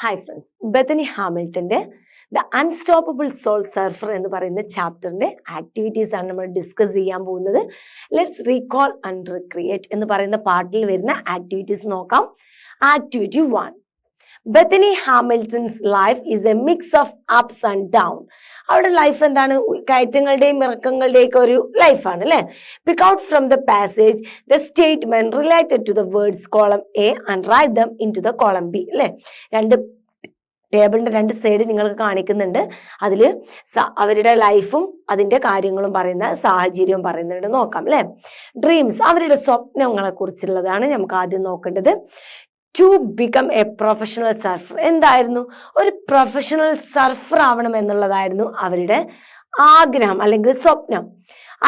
Hi friends, Bethany ഹാമിൽട്ടന്റെ the unstoppable soul surfer എന്ന് പറയുന്ന ചാപ്റ്ററിന്റെ ആക്ടിവിറ്റീസ് ആണ് നമ്മൾ ഡിസ്കസ് ചെയ്യാൻ പോകുന്നത്. ലെറ്റ്സ് റീകോൾ ആൻഡ് റിക്രിയേറ്റ് എന്ന് പറയുന്ന പാർട്ടിൽ വരുന്ന ആക്ടിവിറ്റീസ് നോക്കാം. Activity 1. Bethany Hamilton's life is a mix of ups and down. അവരുടെ ലൈഫ് എന്താണ്? കയറ്റങ്ങളുടെയും ഇറക്കങ്ങളുടെയും ഒക്കെ ഒരു ലൈഫാണ് അല്ലെ. Pick out from the passage the statement related to the words column A and write them in to the column B അല്ലെ. രണ്ട് ടേബിളിന്റെ രണ്ട് സൈഡ് നിങ്ങൾക്ക് കാണിക്കുന്നുണ്ട്. അതിൽ അവരുടെ ലൈഫും അതിന്റെ കാര്യങ്ങളും പറയുന്ന സാഹചര്യവും പറയുന്നുണ്ട്. നോക്കാം അല്ലെ. ഡ്രീംസ്, അവരുടെ സ്വപ്നങ്ങളെ കുറിച്ചുള്ളതാണ് നമുക്ക് ആദ്യം നോക്കേണ്ടത്. To become a professional surfer, എന്തായിരുന്നു? ഒരു പ്രൊഫഷണൽ സർഫർ ആവണം എന്നുള്ളതായിരുന്നു അവരുടെ ആഗ്രഹം അല്ലെങ്കിൽ സ്വപ്നം.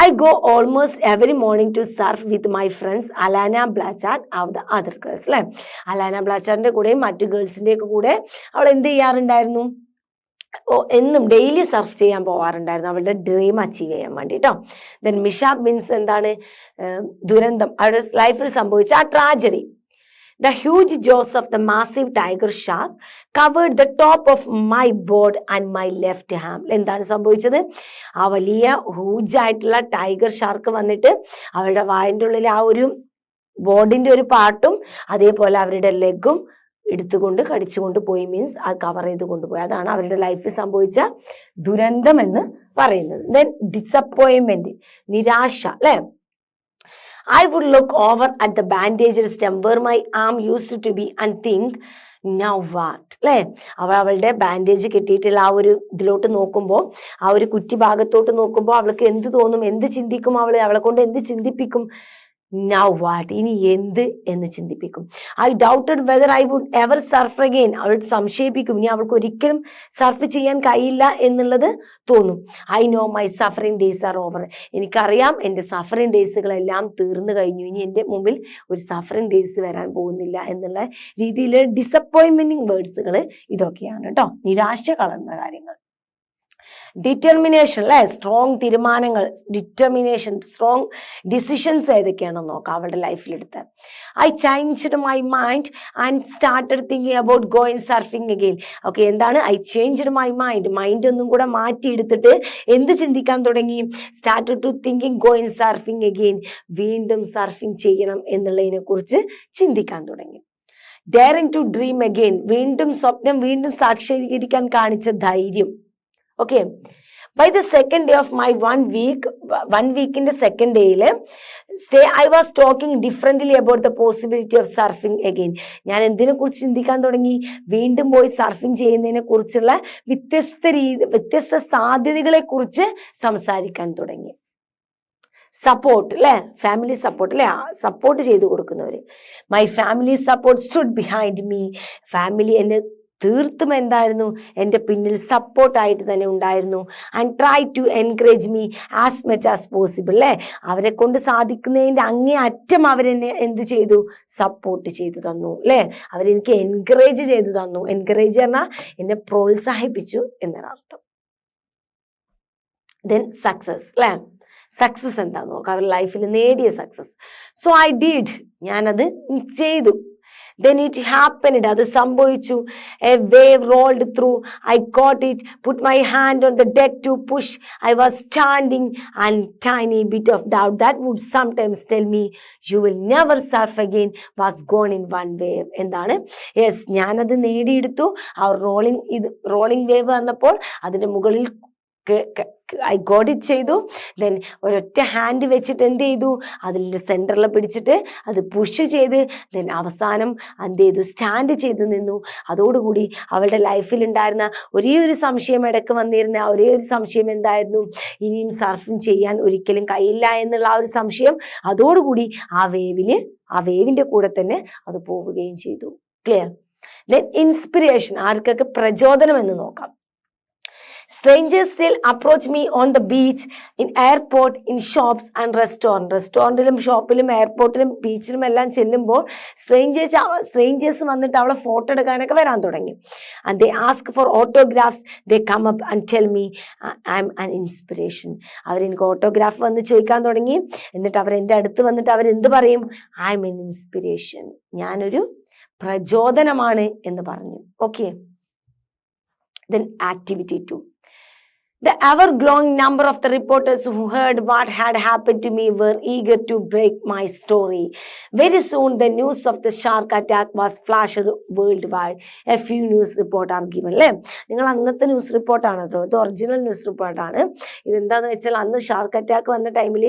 I go almost every morning to surf with my friends Alana Blanchard of the other girls അല്ലെ. അലാന ബ്ലാച്ചാർഡിന്റെ കൂടെയും മറ്റു ഗേൾസിന്റെ ഒക്കെ കൂടെ അവൾ എന്ത് ചെയ്യാറുണ്ടായിരുന്നു? എന്നും ഡെയിലി സർഫ് ചെയ്യാൻ പോവാറുണ്ടായിരുന്നു, അവളുടെ ഡ്രീം അച്ചീവ് ചെയ്യാൻ വേണ്ടി കേട്ടോ. ദെൻ മിഷാബ് മീൻസ് എന്താണ്? ദുരന്തം, അവരുടെ ലൈഫിൽ സംഭവിച്ച ആ tragedy. The huge jaws of the massive tiger shark covered the top of my board and my left hand. എന്താണ് സംഭവിച്ചത്? ആ വലിയ ഹൂജായിട്ടുള്ള ടൈഗർ ഷാർക്ക് വന്നിട്ട് അവരുടെ വായന്റെ ഉള്ളിൽ ആ ഒരു ബോർഡിന്റെ ഒരു പാർട്ടും അതേപോലെ അവരുടെ ലെഗും എടുത്തുകൊണ്ട് കടിച്ചുകൊണ്ട് പോയി, മീൻസ് അത് കവർ ചെയ്ത് കൊണ്ടുപോയി. അതാണ് അവരുടെ ലൈഫിൽ സംഭവിച്ച ദുരന്തം എന്ന് പറയുന്നത്. ദെൻ ഡിസപ്പോയിൻമെന്റ്, നിരാശ അല്ലെ. I would look over at the bandaged stem where my arm used to be and think, now what? അല്ലേ? അവളുടെ ബാൻഡേജ് കെട്ടിയിട്ടുള്ള ആ ഒരു ഇതിലോട്ട് നോക്കുമ്പോൾ, ആ ഒരു കുറ്റി ഭാഗത്തോട്ട് നോക്കുമ്പോൾ അവൾക്ക് എന്ത് തോന്നും? എന്ത് ചിന്തിക്കും? അവളെ കൊണ്ട് എന്ത് ചിന്തിപ്പിക്കും? Now what? ഇനി എന്ത് എന്ന് ചിന്തിപ്പിക്കും. I doubted whether I would ever surf again. അവൾ സംശയിപ്പിക്കും, ഇനി അവൾക്ക് ഒരിക്കലും സർഫ് ചെയ്യാൻ കഴിയില്ല എന്നുള്ളത് തോന്നും. I know my suffering days are over. എനിക്കറിയാം എൻ്റെ സഫറിങ് ഡേയ്സുകളെല്ലാം തീർന്നു കഴിഞ്ഞു, ഇനി എൻ്റെ മുമ്പിൽ ഒരു സഫറിങ് ഡേയ്സ് വരാൻ പോകുന്നില്ല എന്നുള്ള രീതിയിൽ ഡിസപ്പോയിൻമെന്റിങ് വേർഡ്സുകൾ ഇതൊക്കെയാണ് കേട്ടോ, നിരാശ കളർന്ന കാര്യങ്ങൾ. ഡിറ്റർമിനേഷൻ അല്ലെ, സ്ട്രോങ് തീരുമാനങ്ങൾ, ഡിറ്റർമിനേഷൻ, സ്ട്രോങ് ഡിസിഷൻസ് ഏതൊക്കെയാണെന്ന് നോക്കാം അവളുടെ ലൈഫിലെടുത്ത്. I changed my mind and started thinking about going surfing again. Okay, എന്താണ്? ഐ ചേഞ്ച്ഡ് മൈ മൈൻഡ് ഒന്നും കൂടെ മാറ്റിയെടുത്തിട്ട് എന്ത് ചിന്തിക്കാൻ തുടങ്ങി? Started to thinking going surfing again, വീണ്ടും സർഫിങ് ചെയ്യണം എന്നുള്ളതിനെ കുറിച്ച് ചിന്തിക്കാൻ തുടങ്ങി. ഡെയറിങ് ടു ഡ്രീം അഗെയിൻ, വീണ്ടും സ്വപ്നം വീണ്ടും സാക്ഷാത്കരിക്കാൻ കാണിച്ച ധൈര്യം. Okay, by the second day of my one വീക്കിന്റെ സെക്കൻഡ് ഡേയിൽ I was talking differently about the possibility of surfing again. ഞാൻ എന്തിനെ കുറിച്ച് ചിന്തിക്കാൻ തുടങ്ങി? വീണ്ടും പോയി സർഫിങ് ചെയ്യുന്നതിനെ കുറിച്ചുള്ള വ്യത്യസ്ത സാധ്യതകളെ കുറിച്ച് സംസാരിക്കാൻ തുടങ്ങി. സപ്പോർട്ട് അല്ലെ, ഫാമിലി സപ്പോർട്ട് അല്ലെ, സപ്പോർട്ട് ചെയ്ത് കൊടുക്കുന്നവര്. My family support stood behind me. Family എന്നെ തീർത്തും എന്തായിരുന്നു? എൻ്റെ പിന്നിൽ സപ്പോർട്ടായിട്ട് തന്നെ ഉണ്ടായിരുന്നു. And try to encourage me as much as possible അല്ലേ. അവരെ കൊണ്ട് സാധിക്കുന്നതിൻ്റെ അങ്ങേ അറ്റം അവരെന്നെ എന്ത് ചെയ്തു? സപ്പോർട്ട് ചെയ്തു തന്നു അല്ലേ. അവരെനിക്ക് എൻകറേജ് ചെയ്തു തന്നു. എൻകറേജ് പറഞ്ഞാൽ എന്നെ പ്രോത്സാഹിപ്പിച്ചു എന്നൊരർത്ഥം. ദെൻ സക്സസ് അല്ലേ. സക്സസ് എന്താന്ന് നോക്കാം, അവരുടെ ലൈഫിൽ നേടിയ സക്സസ്. സോ ഐ ഡിഡ്, ഞാനത് ചെയ്തു. Then it happened, അത് സംഭവിച്ചു. A wave rolled through. I caught it, put my hand on the deck to push. I was standing, and tiny bit of doubt that would sometimes tell me you will never surf again was gone in one wave. എന്താണ്? Yes, ഞാനത് നേടിയെടുത്തു. ആ rolling wave വന്നപ്പോൾ അതിന്റെ മുകളിൽ I got it ചെയ്തു. Then ഒരൊറ്റ hand വെച്ചിട്ട് എന്ത് ചെയ്തു? അതിൻ്റെ സെൻറ്ററിൽ പിടിച്ചിട്ട് അത് പുഷ് ചെയ്ത് ദെൻ അവസാനം എന്ത് ചെയ്തു? സ്റ്റാൻഡ് ചെയ്ത് നിന്നു. അതോടുകൂടി അവളുടെ ലൈഫിൽ ഉണ്ടായിരുന്ന ഒരേ ഒരു സംശയം, ഇടയ്ക്ക് വന്നിരുന്ന ആ ഒരേ ഒരു സംശയം എന്തായിരുന്നു? ഇനിയും സർഫിങ് ചെയ്യാൻ ഒരിക്കലും കഴിയില്ല എന്നുള്ള ആ ഒരു സംശയം അതോടുകൂടി ആ വേവിൻ്റെ കൂടെ തന്നെ അത് പോവുകയും ചെയ്തു. ക്ലിയർ? ദെൻ ഇൻസ്പിറേഷൻ, ആർക്കൊക്കെ പ്രചോദനം എന്ന് നോക്കാം. Strangers still approach me on the beach, in airport, in shops and restaurant. റെസ്റ്റോറൻറ്റിലും ഷോപ്പിലും എയർപോർട്ടിലും ബീച്ചിലും എല്ലാം ചെല്ലുമ്പോൾ സ്ട്രേഞ്ചേഴ്സ് വന്നിട്ട് അവളെ ഫോട്ടോ എടുക്കാനൊക്കെ വരാൻ തുടങ്ങി. And they ask for autographs. They come up and tell me I am an inspiration. അവരെനിക്ക് ഓട്ടോഗ്രാഫ് വന്ന് ചോദിക്കാൻ തുടങ്ങി. എന്നിട്ട് അവരെൻ്റെ അടുത്ത് വന്നിട്ട് അവരെന്ത് പറയും? ഐ എം എൻ ഇൻസ്പിറേഷൻ, ഞാനൊരു പ്രചോദനമാണ് എന്ന് പറഞ്ഞു. Okay, then activity 2. The ever-growing number of the reporters who heard what had happened to me were eager to break my story. Very soon, the news of the shark attack was flashed worldwide. A few news reports are given. അല്ലേ, നിങ്ങൾ അന്നത്തെ news റിപ്പോർട്ടാണ്, ഇത് original news റിപ്പോർട്ടാണ്. ഇതെന്താണെന്ന് വെച്ചാൽ അന്ന് shark attack വന്ന ടൈമിൽ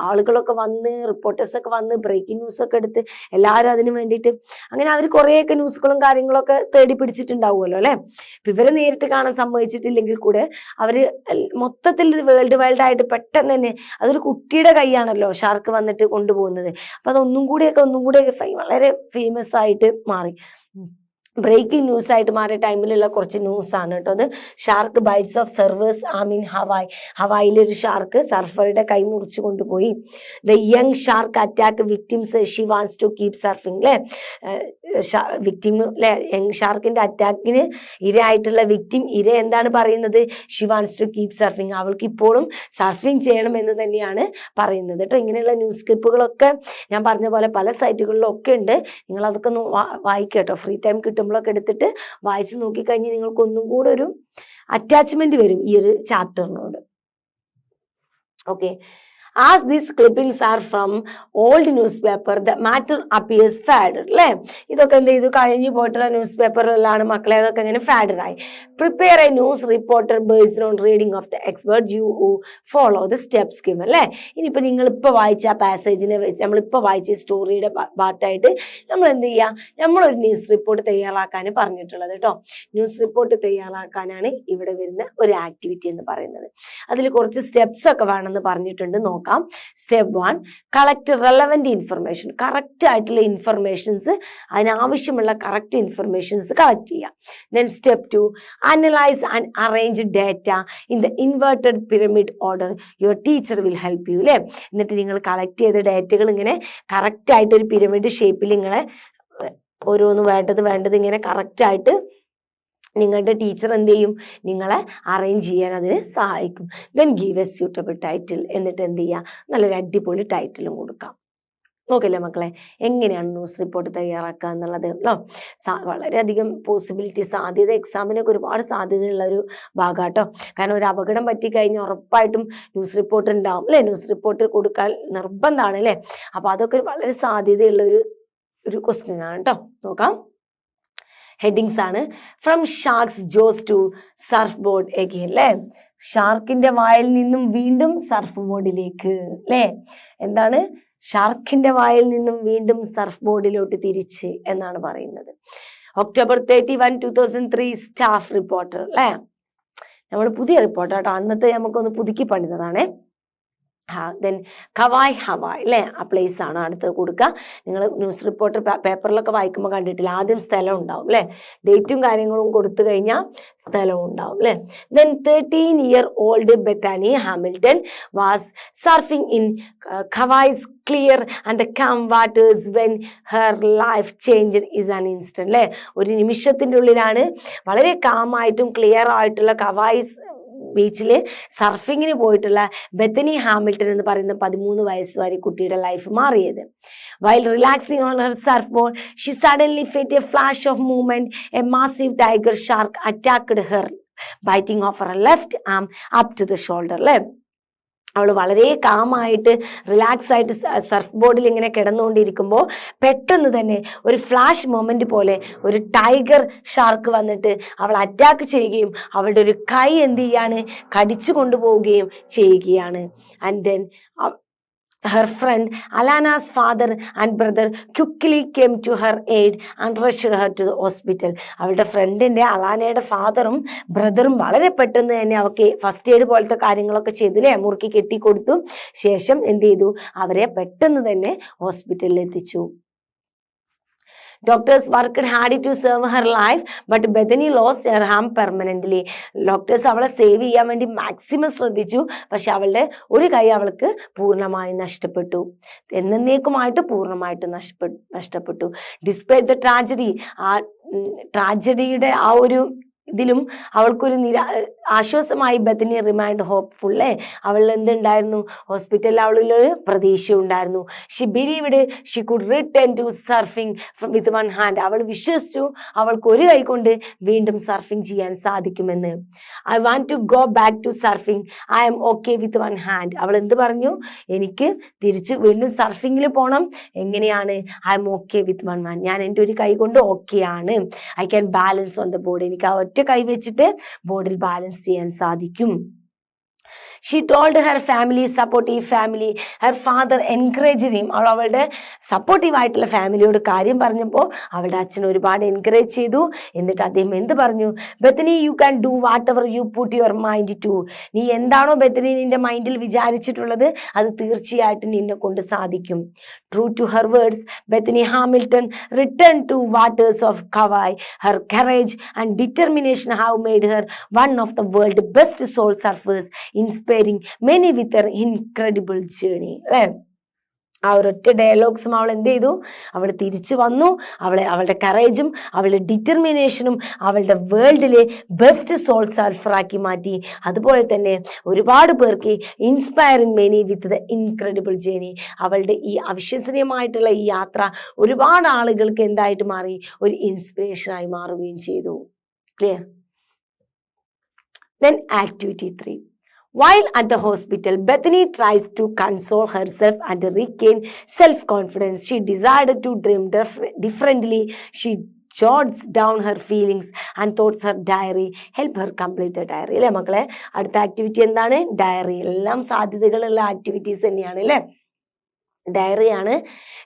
ആളുകളൊക്കെ വന്ന്, റിപ്പോർട്ടേഴ്സൊക്കെ വന്ന് ബ്രേക്കിംഗ് ന്യൂസൊക്കെ എടുത്ത് എല്ലാവരും അതിന് വേണ്ടിയിട്ട് അങ്ങനെ അവർ കുറേയൊക്കെ ന്യൂസുകളും കാര്യങ്ങളൊക്കെ തേടി പിടിച്ചിട്ടുണ്ടാവുമല്ലോ അല്ലേ. അപ്പം ഇവരെ നേരിട്ട് കാണാൻ സംഭവിച്ചിട്ടില്ലെങ്കിൽ കൂടെ അവർ മൊത്തത്തിൽ വേൾഡ് വൈഡ് ആയിട്ട് പെട്ടെന്ന് തന്നെ, അതൊരു കുട്ടിയുടെ കൈയാണല്ലോ ഷാർക്ക് വന്നിട്ട് കൊണ്ടുപോകുന്നത്. അപ്പം അതൊന്നും കൂടെയൊക്കെ വളരെ ഫേമസ് ആയിട്ട് മാറി, ബ്രേക്കിംഗ് ന്യൂസ് ആയിട്ട് മാറിയ ടൈമിലുള്ള കുറച്ച് ന്യൂസാണ് കേട്ടോ അത്. Shark bites off surfer's arm in Hawaii. ഹവായിലൊരു ഷാർക്ക് സർഫറുടെ കൈ മുറിച്ചു കൊണ്ടുപോയി. The young shark attack victims she wants to keep surfing. അല്ലേ, വിക്ടിം അല്ലെ, യങ് ഷാർക്കിന്റെ അറ്റാക്കിന് ഇരയായിട്ടുള്ള ഇര എന്താണ് പറയുന്നത്? She wants to keep surfing, അവൾക്ക് ഇപ്പോഴും സർഫിങ് ചെയ്യണം എന്ന് തന്നെയാണ് പറയുന്നത് കേട്ടോ. ഇങ്ങനെയുള്ള ന്യൂസ് ക്ലിപ്പുകളൊക്കെ ഞാൻ പറഞ്ഞ പോലെ പല സൈറ്റുകളിലൊക്കെ ഉണ്ട്. നിങ്ങൾ അതൊക്കെ ഒന്ന് വായിക്കുക കേട്ടോ. ഫ്രീ ടൈം കിട്ടുമ്പോഴൊക്കെ എടുത്തിട്ട് വായിച്ച് നോക്കിക്കഴിഞ്ഞാൽ നിങ്ങൾക്ക് ഒന്നും കൂടെ ഒരു അറ്റാച്ച്മെന്റ് വരും ഈ ഒരു ചാപ്റ്ററിനോട്. Okay, as these clippings are from old newspaper, the matter appears faded. അല്ലേ, ഇതൊക്കെ എന്ത് ചെയ്തു? കഴിഞ്ഞു പോയിട്ടുള്ള ന്യൂസ് പേപ്പറിലാണ് മക്കളെ, അതൊക്കെ ഇങ്ങനെ ഫാഡഡ് ആയി. Prepare A news reporter based on reading of the expert, you follow the steps given. അല്ലേ, ഇനിയിപ്പോൾ നിങ്ങളിപ്പോൾ വായിച്ച ആ പാസേജിനെ വെച്ച്, നമ്മളിപ്പോൾ വായിച്ച സ്റ്റോറിയുടെ പാർട്ടായിട്ട് നമ്മൾ എന്ത് ചെയ്യുക? നമ്മളൊരു ന്യൂസ് റിപ്പോർട്ട് തയ്യാറാക്കാൻ പറഞ്ഞിട്ടുള്ളത് കേട്ടോ. ന്യൂസ് റിപ്പോർട്ട് തയ്യാറാക്കാനാണ് ഇവിടെ വരുന്ന ഒരു ആക്ടിവിറ്റി എന്ന് പറയുന്നത്. അതിൽ കുറച്ച് സ്റ്റെപ്സ് ഒക്കെ വേണമെന്ന് പറഞ്ഞിട്ടുണ്ട്, നോക്കാം. Step 1, collect relevant information. Correct ആയിട്ടുള്ള ഇൻഫർമേഷൻസ്, അതിനാവശ്യമുള്ള കറക്റ്റ് ഇൻഫർമേഷൻസ് കളക്ട് ചെയ്യുക. Then step 2, analyse and arrange data in the inverted pyramid order. Your teacher will help you. അല്ലേ, എന്നിട്ട് നിങ്ങൾ കളക്ട് ചെയ്ത ഡാറ്റകൾ ഇങ്ങനെ കറക്റ്റ് ആയിട്ട് ഒരു പിരമിഡ് ഷേപ്പിൽ നിങ്ങളെ ഓരോന്ന് വേണ്ടത് ഇങ്ങനെ കറക്റ്റായിട്ട് നിങ്ങളുടെ ടീച്ചർ എന്ത് ചെയ്യും? നിങ്ങളെ അറേഞ്ച് ചെയ്യാൻ അതിന് സഹായിക്കും. Then give A suitable title. എന്നിട്ട് എന്ത് ചെയ്യുക? നല്ലൊരു അടിപൊളി ടൈറ്റിലും കൊടുക്കാം. നോക്കില്ലേ മക്കളെ, എങ്ങനെയാണ് ന്യൂസ് റിപ്പോർട്ട് തയ്യാറാക്കുക എന്നുള്ളത് കേട്ടോ. വളരെയധികം സാധ്യത, എക്സാമിനൊക്കെ ഒരുപാട് സാധ്യതയുള്ള ഒരു ഭാഗമാട്ടോ. കാരണം ഒരു അപകടം പറ്റിക്കഴിഞ്ഞാൽ ഉറപ്പായിട്ടും ന്യൂസ് റിപ്പോർട്ട് ഉണ്ടാവും അല്ലേ, ന്യൂസ് റിപ്പോർട്ട് കൊടുക്കാൻ നിർബന്ധമാണ് അല്ലേ. അപ്പോൾ അതൊക്കെ വളരെ സാധ്യതയുള്ള ഒരു ക്വസ്റ്റ്യൻ ആണ് കേട്ടോ. നോക്കാം. ഹെഡിങ്സ് ആണ്. From sharks jaws to surf board again. അല്ലേ, ഷാർക്കിന്റെ വായിൽ നിന്നും വീണ്ടും സർഫ് ബോർഡിലേക്ക്. അല്ലേ, എന്താണ്? ഷാർക്കിന്റെ വായിൽ നിന്നും വീണ്ടും സർഫ് ബോർഡിലോട്ട് തിരിച്ച് എന്നാണ് പറയുന്നത്. October 31, 2003 staff reporter. അല്ലേ, നമ്മൾ പുതിയ റിപ്പോർട്ടർ കേട്ടോ, അന്നത്തെ നമുക്കൊന്ന് പുതുക്കി പണിതതാണേ. Then Hawaii. അല്ലേ, ആ പ്ലേസ് ആണ് അടുത്ത് കൊടുക്കുക. നിങ്ങൾ ന്യൂസ് റിപ്പോർട്ടർ പേപ്പറിലൊക്കെ വായിക്കുമ്പോൾ കണ്ടിട്ടില്ല, ആദ്യം സ്ഥലം ഉണ്ടാവും അല്ലേ, ഡേറ്റും കാര്യങ്ങളും കൊടുത്തു കഴിഞ്ഞാൽ സ്ഥലവും ഉണ്ടാവും അല്ലേ. Then 13-year-old Bethany Hamilton was surfing in Hawaii's clear and calm waters when her life changed is an instant. അല്ലേ, ഒരു നിമിഷത്തിൻ്റെ ഉള്ളിലാണ് വളരെ കാമായിട്ടും ക്ലിയർ ആയിട്ടുള്ള ഹവായ്സ് ബീച്ചിൽ സർഫിങ്ങിന് പോയിട്ടുള്ള ബെത്തനി ഹാമിൽട്ടൺ എന്ന് പറയുന്ന 13 വയസ്സുകാരി കുട്ടിയുടെ ലൈഫ് മാറിയത്. While relaxing on her surfboard, she suddenly felt a flash of movement. A massive tiger shark attacked her, biting off her left arm up to the shoulder. അല്ലേ, അവൾ വളരെ കാമായിട്ട് റിലാക്സ് ആയിട്ട് surf ബോർഡിൽ ഇങ്ങനെ കിടന്നുകൊണ്ടിരിക്കുമ്പോൾ പെട്ടെന്ന് തന്നെ ഒരു ഫ്ലാഷ് മൊമെന്റ് പോലെ ഒരു ടൈഗർ ഷാർക്ക് വന്നിട്ട് അവൾ അറ്റാക്ക് ചെയ്യുകയും അവളുടെ ഒരു കൈ എന്ത് ചെയ്യാണ്? കടിച്ചു കൊണ്ടുപോവുകയും ചെയ്യുകയാണ്. And then her friend Alana's father and brother quickly came to her aid and rushed her to the hospital. അവളുടെ ഫ്രണ്ടിന്റെ അലാനയുടെ ഫാദറും ബ്രദറും വളരെ പെട്ടെന്ന് തന്നെ അവൾക്ക് ഫസ്റ്റ് എയ്ഡ് പോലത്തെ കാര്യങ്ങളൊക്കെ ചെയ്തില്ലേ, മുറുക്കി കെട്ടിക്കൊടുത്തു. ശേഷം എന്ത് ചെയ്തു? അവരെ പെട്ടെന്ന് തന്നെ ഹോസ്പിറ്റലിൽ എത്തിച്ചു. Doctors worked hard to save her life, but Bethany lost her arm permanently. Doctors അവളെ സേവ് ചെയ്യാൻ വേണ്ടി മാക്സിമം ശ്രദ്ധിച്ചു, പക്ഷെ അവളുടെ ഒരു കൈ അവൾക്ക് പൂർണ്ണമായി നഷ്ടപ്പെട്ടു, എന്നേക്കുമായിട്ട് പൂർണ്ണമായിട്ട് നഷ്ടപ്പെട്ടു. ഡിസ്പൈറ്റ് ദ ട്രാജഡി, ആ ട്രാജഡിയുടെ ആ ഒരു ഇതിലും അവൾക്കൊരു ആശ്വാസമായി ബെത്തനി റിമൈൻഡ് ഹോപ്പ്ഫുൾ. അവളിൽ എന്തുണ്ടായിരുന്നു? ഹോസ്പിറ്റലിൽ അവളിലൊരു പ്രതീക്ഷ ഉണ്ടായിരുന്നു. She believed she could return to surfing with one hand. അവൾ വിശ്വസിച്ചു അവൾക്ക് ഒരു കൈ കൊണ്ട് വീണ്ടും സർഫിംഗ് ചെയ്യാൻ സാധിക്കുമെന്ന്. I want to go back to surfing, I am okay with one hand. അവൾ എന്ത് പറഞ്ഞു? എനിക്ക് തിരിച്ച് വീണ്ടും സർഫിങ്ങിൽ പോകണം. എങ്ങനെയാണ്? I am okay with one hand, ഞാൻ എൻ്റെ ഒരു കൈ കൊണ്ട് ഓക്കെ ആണ്. I can balance on the board, എനിക്ക് ആ ഒറ്റ കൈ വെച്ചിട്ട് ബോർഡിൽ ബാലൻസ് ചെയ്യാൻ സാധിക്കും. She told her family, supportive family, her father encouraged him. അവളുടെ സപ്പോർട്ടീവ് ആയിട്ടുള്ള ഫാമിലിയോട് കാര്യം പറഞ്ഞപ്പോൾ അവളുടെ അച്ഛൻ ഒരുപാട് എൻകറേജ് ചെയ്തു. എന്നിട്ട് അദ്ദേഹം എന്ത് പറഞ്ഞു? Bethany, you can do whatever you put your mind to. നീ എന്താണോ ബെത്തനി നിന്റെ മൈൻഡിൽ വിചാരിച്ചിട്ടുള്ളത് അത് തീർച്ചയായിട്ടും നിന്നെ കൊണ്ട് സാധിക്കും. True to her words, Bethany Hamilton return to waters of Kauai. Her courage and determination have made her one of the world best soul surfers, inspiring many with her incredible journey. അല്ലേ? ആ ഒരൊറ്റ ഡയലോഗ്സും അവൾ എന്ത് ചെയ്തു? അവൾ തിരിച്ചു വന്നു. അവളുടെ കറേജും അവളുടെ ഡിറ്റർമിനേഷനും അവളുടെ വേൾഡിലെ ബെസ്റ്റ് സോൾ സർഫറാക്കി മാറ്റി. അതുപോലെ തന്നെ ഒരുപാട് പേർക്ക് inspiring many with the incredible journey. അവളുടെ ഈ അവിശ്വസനീയമായിട്ടുള്ള ഈ യാത്ര ഒരുപാട് ആളുകൾക്ക് എന്തായിട്ട് മാറി? ഒരു ഇൻസ്പിറേഷനായി മാറുകയും ചെയ്തു. Clear? Then activity 3. While at the hospital, Bethany tries to console herself and regain self-confidence. She decided to dream differently. She jots down her feelings and thoughts. Her diary help her complete the diary. അല്ലേ മക്കളെ? അടുത്ത activity എന്താണ്? Diary. എല്ലാം സാധ്യതകളുള്ള activities തന്നെയാണ് അല്ലേ? ഡയറിയാണ്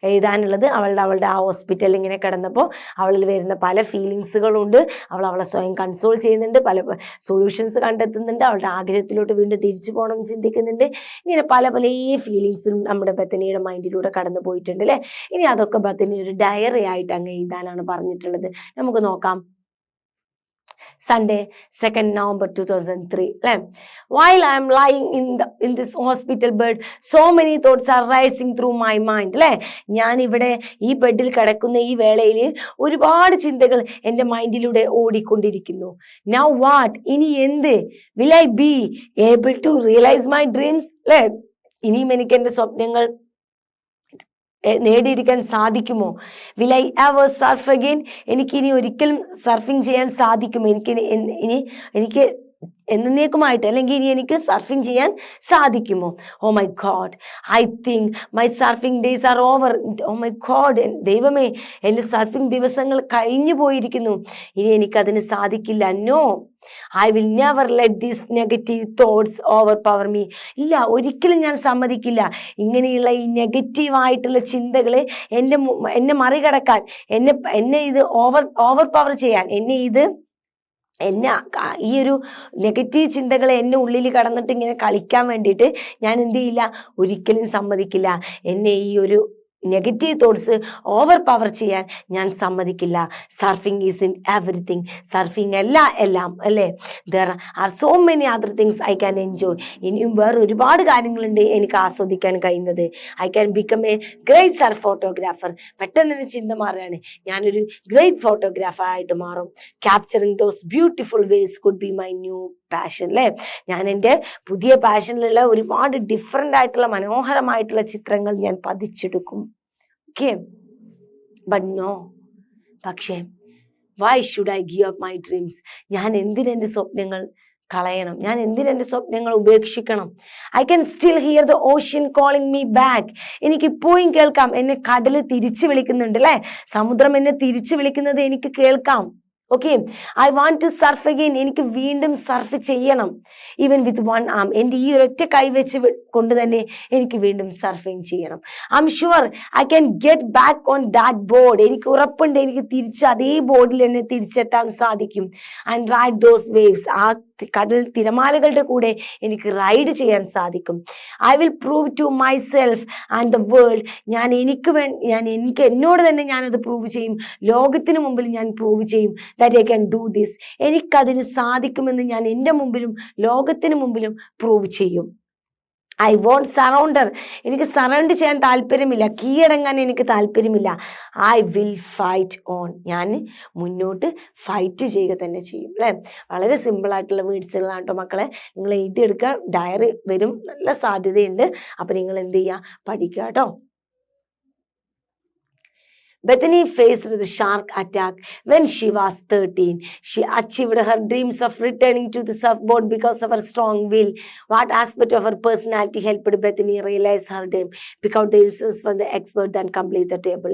എഴുതാനുള്ളത്. അവളുടെ ആ ഹോസ്പിറ്റലിൽ ഇങ്ങനെ കിടന്നപ്പോൾ അവളിൽ വരുന്ന പല ഫീലിങ്സുകളുണ്ട്. അവളെ സ്വയം കൺസോൾ ചെയ്യുന്നുണ്ട്, പല സൊല്യൂഷൻസ് കണ്ടെത്തുന്നുണ്ട്, അവളുടെ ആഗ്രഹത്തിലോട്ട് വീണ്ടും തിരിച്ചു പോകണം ചിന്തിക്കുന്നുണ്ട്. ഇങ്ങനെ പല ഫീലിങ്സും നമ്മുടെ ബെത്തനിയുടെ മൈൻഡിലൂടെ കടന്നു പോയിട്ടുണ്ട് അല്ലേ? ഇനി അതൊക്കെ ബെത്തനി ഒരു ഡയറി ആയിട്ട് അങ്ങ് എഴുതാനാണ് പറഞ്ഞിട്ടുള്ളത്. നമുക്ക് നോക്കാം. Sunday, 2nd November 2003. While I am lying in this hospital bed, so many thoughts are rising through my mind. ഞാൻ ഇവിടെ ഈ ബെഡിൽ കിടക്കുന്ന ഈ വേളയിൽ ഒരുപാട് ചിന്തകൾ എൻ്റെ മൈൻഡിലൂടെ ഓടിക്കൊണ്ടിരിക്കുന്നു. Now what? ഇനി എന്ത്? Will I be able to realize my dreams? ഇനിയും എനിക്ക് എൻ്റെ സ്വപ്നങ്ങൾ നേടിയെടുക്കാൻ സാധിക്കുമോ? Will I ever surf again? എനിക്ക് ഇനി ഒരിക്കലും സർഫിംഗ് ചെയ്യാൻ സാധിക്കുമോ? എനിക്ക് എന്നേക്കുമായിട്ട് അല്ലെങ്കിൽ ഇനി എനിക്ക് സർഫിംഗ് ചെയ്യാൻ സാധിക്കുമോ? Oh my God, I think my surfing days are over. Oh my God, ദൈവമേ, എൻ്റെ സർഫിംഗ് ദിവസങ്ങൾ കഴിഞ്ഞു പോയിരിക്കുന്നു, ഇനി എനിക്കതിന് സാധിക്കില്ല. No, I will never let these negative thoughts overpower me. ഇല്ല, ഒരിക്കലും ഞാൻ സമ്മതിക്കില്ല ഇങ്ങനെയുള്ള ഈ നെഗറ്റീവായിട്ടുള്ള ചിന്തകൾ എന്നെ മറികടക്കാൻ, എന്നെ ഇത് ഓവർ പവർ ചെയ്യാൻ, എന്നെ ഈ ഒരു നെഗറ്റീവ് ചിന്തകളെ എന്നെ ഉള്ളിൽ കടന്നിട്ട് ഇങ്ങനെ കളിക്കാൻ വേണ്ടിയിട്ട് ഞാൻ എന്ത് ചെയ്യില്ല, ഒരിക്കലും സമ്മതിക്കില്ല. എന്നെ ഈ ഒരു നെഗറ്റീവ് തോട്ട്സ് ഓവർ പവർ ചെയ്യാൻ ഞാൻ സമ്മതിക്കില്ല. Surfing is in everything. സർഫിംഗ് എല്ലാം അല്ലേ? There are so many other things I can enjoy. ഇനിയും വേറെ ഒരുപാട് കാര്യങ്ങളുണ്ട് എനിക്ക് ആസ്വദിക്കാൻ കഴിയുന്നത്. I can become a great surf photographer. പെട്ടെന്ന് തന്നെ ചിന്ത മാറുകയാണ്, ഞാനൊരു ഗ്രേറ്റ് ഫോട്ടോഗ്രാഫർ ആയിട്ട് മാറും. Capturing those beautiful waves could be my new passion. ഞാൻ എൻ്റെ പുതിയ പാഷനിലുള്ള ഒരുപാട് ഡിഫറെൻ്റ് ആയിട്ടുള്ള മനോഹരമായിട്ടുള്ള ചിത്രങ്ങൾ ഞാൻ പതിച്ചെടുക്കും. ഓക്കെ, ബട്ട് നോ, പക്ഷേ why should I give up my dreams? ഞാൻ എന്തിനെൻ്റെ സ്വപ്നങ്ങൾ കളയണം? ഞാൻ എന്തിനെൻ്റെ സ്വപ്നങ്ങൾ ഉപേക്ഷിക്കണം? I can still hear the ocean calling me back. എനിക്കിപ്പോഴും കേൾക്കാം, എന്നെ കടൽ തിരിച്ചു വിളിക്കുന്നുണ്ട് അല്ലേ? സമുദ്രം എന്നെ തിരിച്ചു വിളിക്കുന്നത് എനിക്ക് കേൾക്കാം. Okay, I want to surf again. എനിക്ക് വീണ്ടും സർഫ് ചെയ്യണം. Even with one arm. എൻ്റെ ഈ ഒരൊറ്റ കൈ വെച്ച് കൊണ്ട് തന്നെ എനിക്ക് വീണ്ടും സർഫിങ് ചെയ്യണം. I am sure I can get back on that board. എനിക്ക് ഉറപ്പുണ്ട് എനിക്ക് തിരിച്ച് അതേ ബോർഡിൽ തന്നെ തിരിച്ചെത്താൻ സാധിക്കും. And ride those waves. ആ കടൽ തിരമാലകളുടെ കൂടെ എനിക്ക് റൈഡ് ചെയ്യാൻ സാധിക്കും. I will prove to myself and the world. ഞാൻ എനിക്ക് എന്നോട് തന്നെ ഞാനത് പ്രൂവ് ചെയ്യും. ലോകത്തിന് മുമ്പിൽ ഞാൻ പ്രൂവ് ചെയ്യും that I can do this. എനിക്കതിന് സാധിക്കുമെന്ന് ഞാൻ എൻ്റെ മുമ്പിലും ലോകത്തിന് മുമ്പിലും പ്രൂവ് ചെയ്യും. I won't surrender. എനിക്ക് സറൗണ്ട് ചെയ്യാൻ താല്പര്യമില്ല, കീഴടങ്ങാൻ എനിക്ക് താല്പര്യമില്ല. I will fight on. ഞാൻ മുന്നോട്ട് ഫൈറ്റ് ചെയ്യുക തന്നെ ചെയ്യും. അല്ലേ? വളരെ സിമ്പിളായിട്ടുള്ള വേർഡ്സുകളാണ് കേട്ടോ മക്കളെ. നിങ്ങൾ എഴുതിയെടുക്കുക, ഡയറി വരും, നല്ല സാധ്യതയുണ്ട്. അപ്പം നിങ്ങൾ എന്ത് ചെയ്യുക, പഠിക്കുക കേട്ടോ. Bethany faced the shark attack when she was 13. She achieved her dreams of returning to the surfboard because of her strong will. What aspect of her personality helped Bethany realize her dream? Pick out the instance from the expert, then complete the table.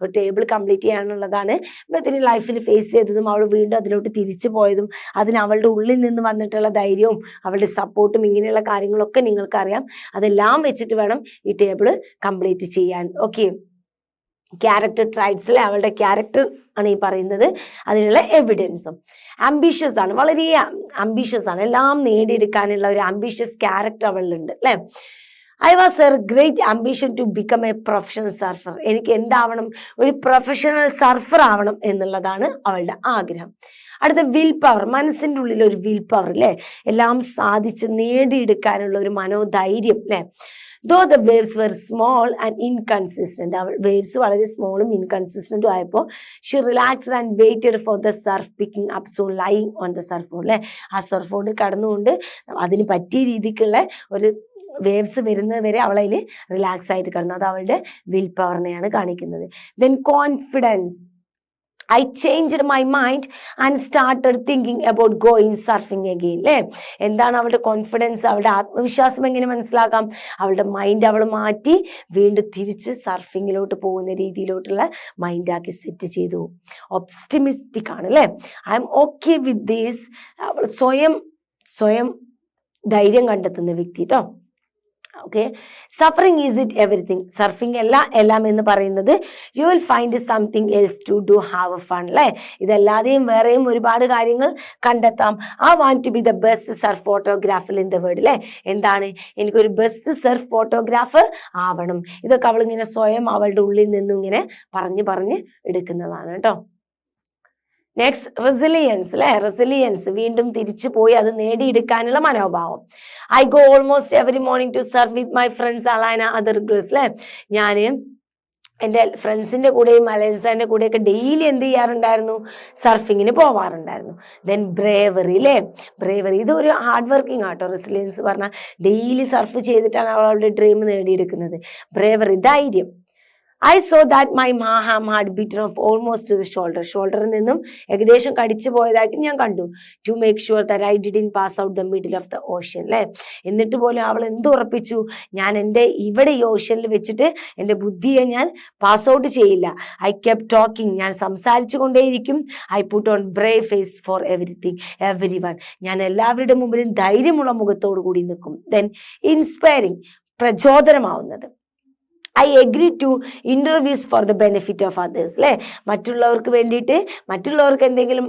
ഒരു table complete ചെയ്യാനുള്ളതാണ്. Bethany ലൈഫിൽ face ചെയ്തതും അവൾ വീണ്ടും അതിലോട്ട് തിരിച്ചു പോയതും അതിന് അവളുടെ ഉള്ളിൽ നിന്ന് വന്നിട്ടുള്ള ധൈര്യവും അവളുടെ സപ്പോർട്ടും ഇങ്ങനെയുള്ള കാര്യങ്ങളൊക്കെ നിങ്ങൾക്കറിയാം. അതെല്ലാം വെച്ചിട്ട് വേണം ഈ ടേബിൾ കംപ്ലീറ്റ് ചെയ്യാൻ. ഓക്കെ, ക്യാരക്ടർ ട്രൈറ്റ്സിൽ അവളുടെ ക്യാരക്ടർ ആണ് ഈ പറയുന്നത്. അതിനുള്ള എവിഡൻസും. ആംബിഷ്യസ് ആണ്, വളരെ ആംബിഷ്യസ് ആണ്, എല്ലാം നേടിയെടുക്കാനുള്ള ഒരു ആംബിഷ്യസ് ക്യാരക്ടർ അവളിലുണ്ട് അല്ലേ. I was a great ambition to become a professional surfer. എനിക്ക് എന്താവണം, ഒരു പ്രൊഫഷണൽ സർഫർ ആവണം എന്നുള്ളതാണ് അവളുടെ ആഗ്രഹം. അടുത്ത വിൽ പവർ. മനസ്സിൻ്റെ ഉള്ളിൽ ഒരു വിൽ പവർ അല്ലേ, എല്ലാം സാധിച്ച് നേടിയെടുക്കാനുള്ള ഒരു മനോധൈര്യം അല്ലേ. Though the waves were small and inconsistent, waves വളരെ സ്മോളും ഇൻകൺസിസ്റ്റന്റും ആയപ്പോൾ she relaxed and waited for the surf picking up, so lying on the surfboard അല്ലേ. ആ സർഫോർഡിൽ കടന്നുകൊണ്ട് അതിന് പറ്റിയ രീതിക്കുള്ള ഒരു വേവ്സ് വരുന്നത് വരെ അവളതിൽ റിലാക്സ് ആയിട്ട് കിടന്നു. അത് അവളുടെ വിൽ പവറിനെയാണ് കാണിക്കുന്നത്. Then confidence. I changed my mind and started thinking about going surfing again. അല്ലേ? എന്താണ് അവളുടെ കോൺഫിഡൻസ്, അവളുടെ ആത്മവിശ്വാസം എങ്ങനെ മനസ്സിലാക്കാം? അവളുടെ മൈൻഡ് അവൾ മാറ്റി വീണ്ടും തിരിച്ച് സർഫിങ്ങിലോട്ട് പോകുന്ന രീതിയിലോട്ടുള്ള മൈൻഡാക്കി സെറ്റ് ചെയ്തു. ഒപ്റ്റിമിസ്റ്റിക് ആണ് അല്ലേ. I am okay with these. അവൾ സ്വയം ധൈര്യം കണ്ടെത്തുന്ന വ്യക്തി കേട്ടോ. ഓക്കെ, സഫറിങ് ഈസ് ഇറ്റ് എവറിത്തിങ്. സർഫിങ് എല്ലാം എന്ന് പറയുന്നത് you will find something else to do have fun അല്ലേ. ഇതല്ലാതെയും വേറെയും ഒരുപാട് കാര്യങ്ങൾ കണ്ടെത്താം. I want to be the best surf photographer in the world അല്ലേ. എന്താണ്, എനിക്കൊരു ബെസ്റ്റ് സർഫ് ഫോട്ടോഗ്രാഫർ ആവണം. ഇതൊക്കെ അവളിങ്ങനെ സ്വയം അവളുടെ ഉള്ളിൽ നിന്നും ഇങ്ങനെ പറഞ്ഞ് എടുക്കുന്നതാണ് കേട്ടോ. നെക്സ്റ്റ് റെസിലിയൻസ് അല്ലെ. റെസിലിയൻസ്, വീണ്ടും തിരിച്ചു പോയി അത് നേടിയെടുക്കാനുള്ള മനോഭാവം. I go almost every morning to surf with my friends Alana other girls അല്ലെ. ഞാൻ എൻ്റെ ഫ്രണ്ട്സിൻ്റെ കൂടെയും അലയൻസിൻ്റെ കൂടെയൊക്കെ ഡെയിലി എന്ത് ചെയ്യാറുണ്ടായിരുന്നു, സർഫിങ്ങിന് പോവാറുണ്ടായിരുന്നു. ദെൻ ബ്രേവറി അല്ലേ. ബ്രേവറി ഇതൊരു ഹാർഡ് വർക്കിംഗ് ആട്ടോ. റെസിലിയൻസ് പറഞ്ഞാൽ ഡെയിലി സർഫ് ചെയ്തിട്ടാണ് അവളുടെ ഡ്രീം നേടിയെടുക്കുന്നത്. ബ്രേവറി ധൈര്യം. I saw that my arm had bitten off almost to the shoulder. ഷോൾഡറിൽ നിന്നും ഏകദേശം കടിച്ചു പോയതായിട്ട് ഞാൻ കണ്ടു. To make sure that I didn't pass out the middle of the ocean അല്ലേ. എന്നിട്ട് പോലും അവൾ എന്ത് ഉറപ്പിച്ചു, ഞാൻ എൻ്റെ ഇവിടെ ഈ ഓഷ്യനിൽ വെച്ചിട്ട് എൻ്റെ ബുദ്ധിയെ ഞാൻ പാസ് ഔട്ട് ചെയ്യില്ല. I kept talking. ഞാൻ സംസാരിച്ചു കൊണ്ടേയിരിക്കും. I put on brave face for everyone. ഞാൻ എല്ലാവരുടെ മുമ്പിലും ധൈര്യമുള്ള മുഖത്തോടു കൂടി നിൽക്കും. Then inspiring, പ്രചോദനമാവുന്നത്. I agree to interviews for the benefit of others അല്ലേ. മറ്റുള്ളവർക്ക് വേണ്ടിയിട്ട്, മറ്റുള്ളവർക്ക് എന്തെങ്കിലും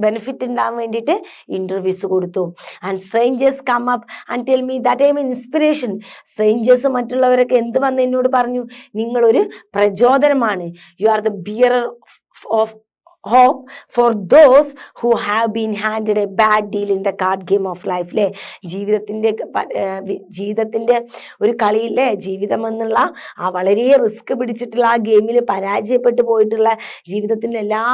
ബെനിഫിറ്റ് ഉണ്ടാകാൻ വേണ്ടിയിട്ട് ഇൻ്റർവ്യൂസ് കൊടുത്തു. And strangers come up and tell me that I am inspiration. Strangers മറ്റുള്ളവരൊക്കെ എന്ത് വന്ന് എന്നോട് പറഞ്ഞു, നിങ്ങളൊരു പ്രചോദനമാണ്. You are the bearer of hope for those who have been handed a bad deal in the card game of life അല്ലേ. ജീവിതത്തിൻ്റെ ഒരു കളിയില്ലേ, ജീവിതം എന്നുള്ള ആ വളരെ റിസ്ക് പിടിച്ചിട്ടുള്ള ആ ഗെയിമിൽ പരാജയപ്പെട്ടു പോയിട്ടുള്ള ജീവിതത്തിൻ്റെ എല്ലാ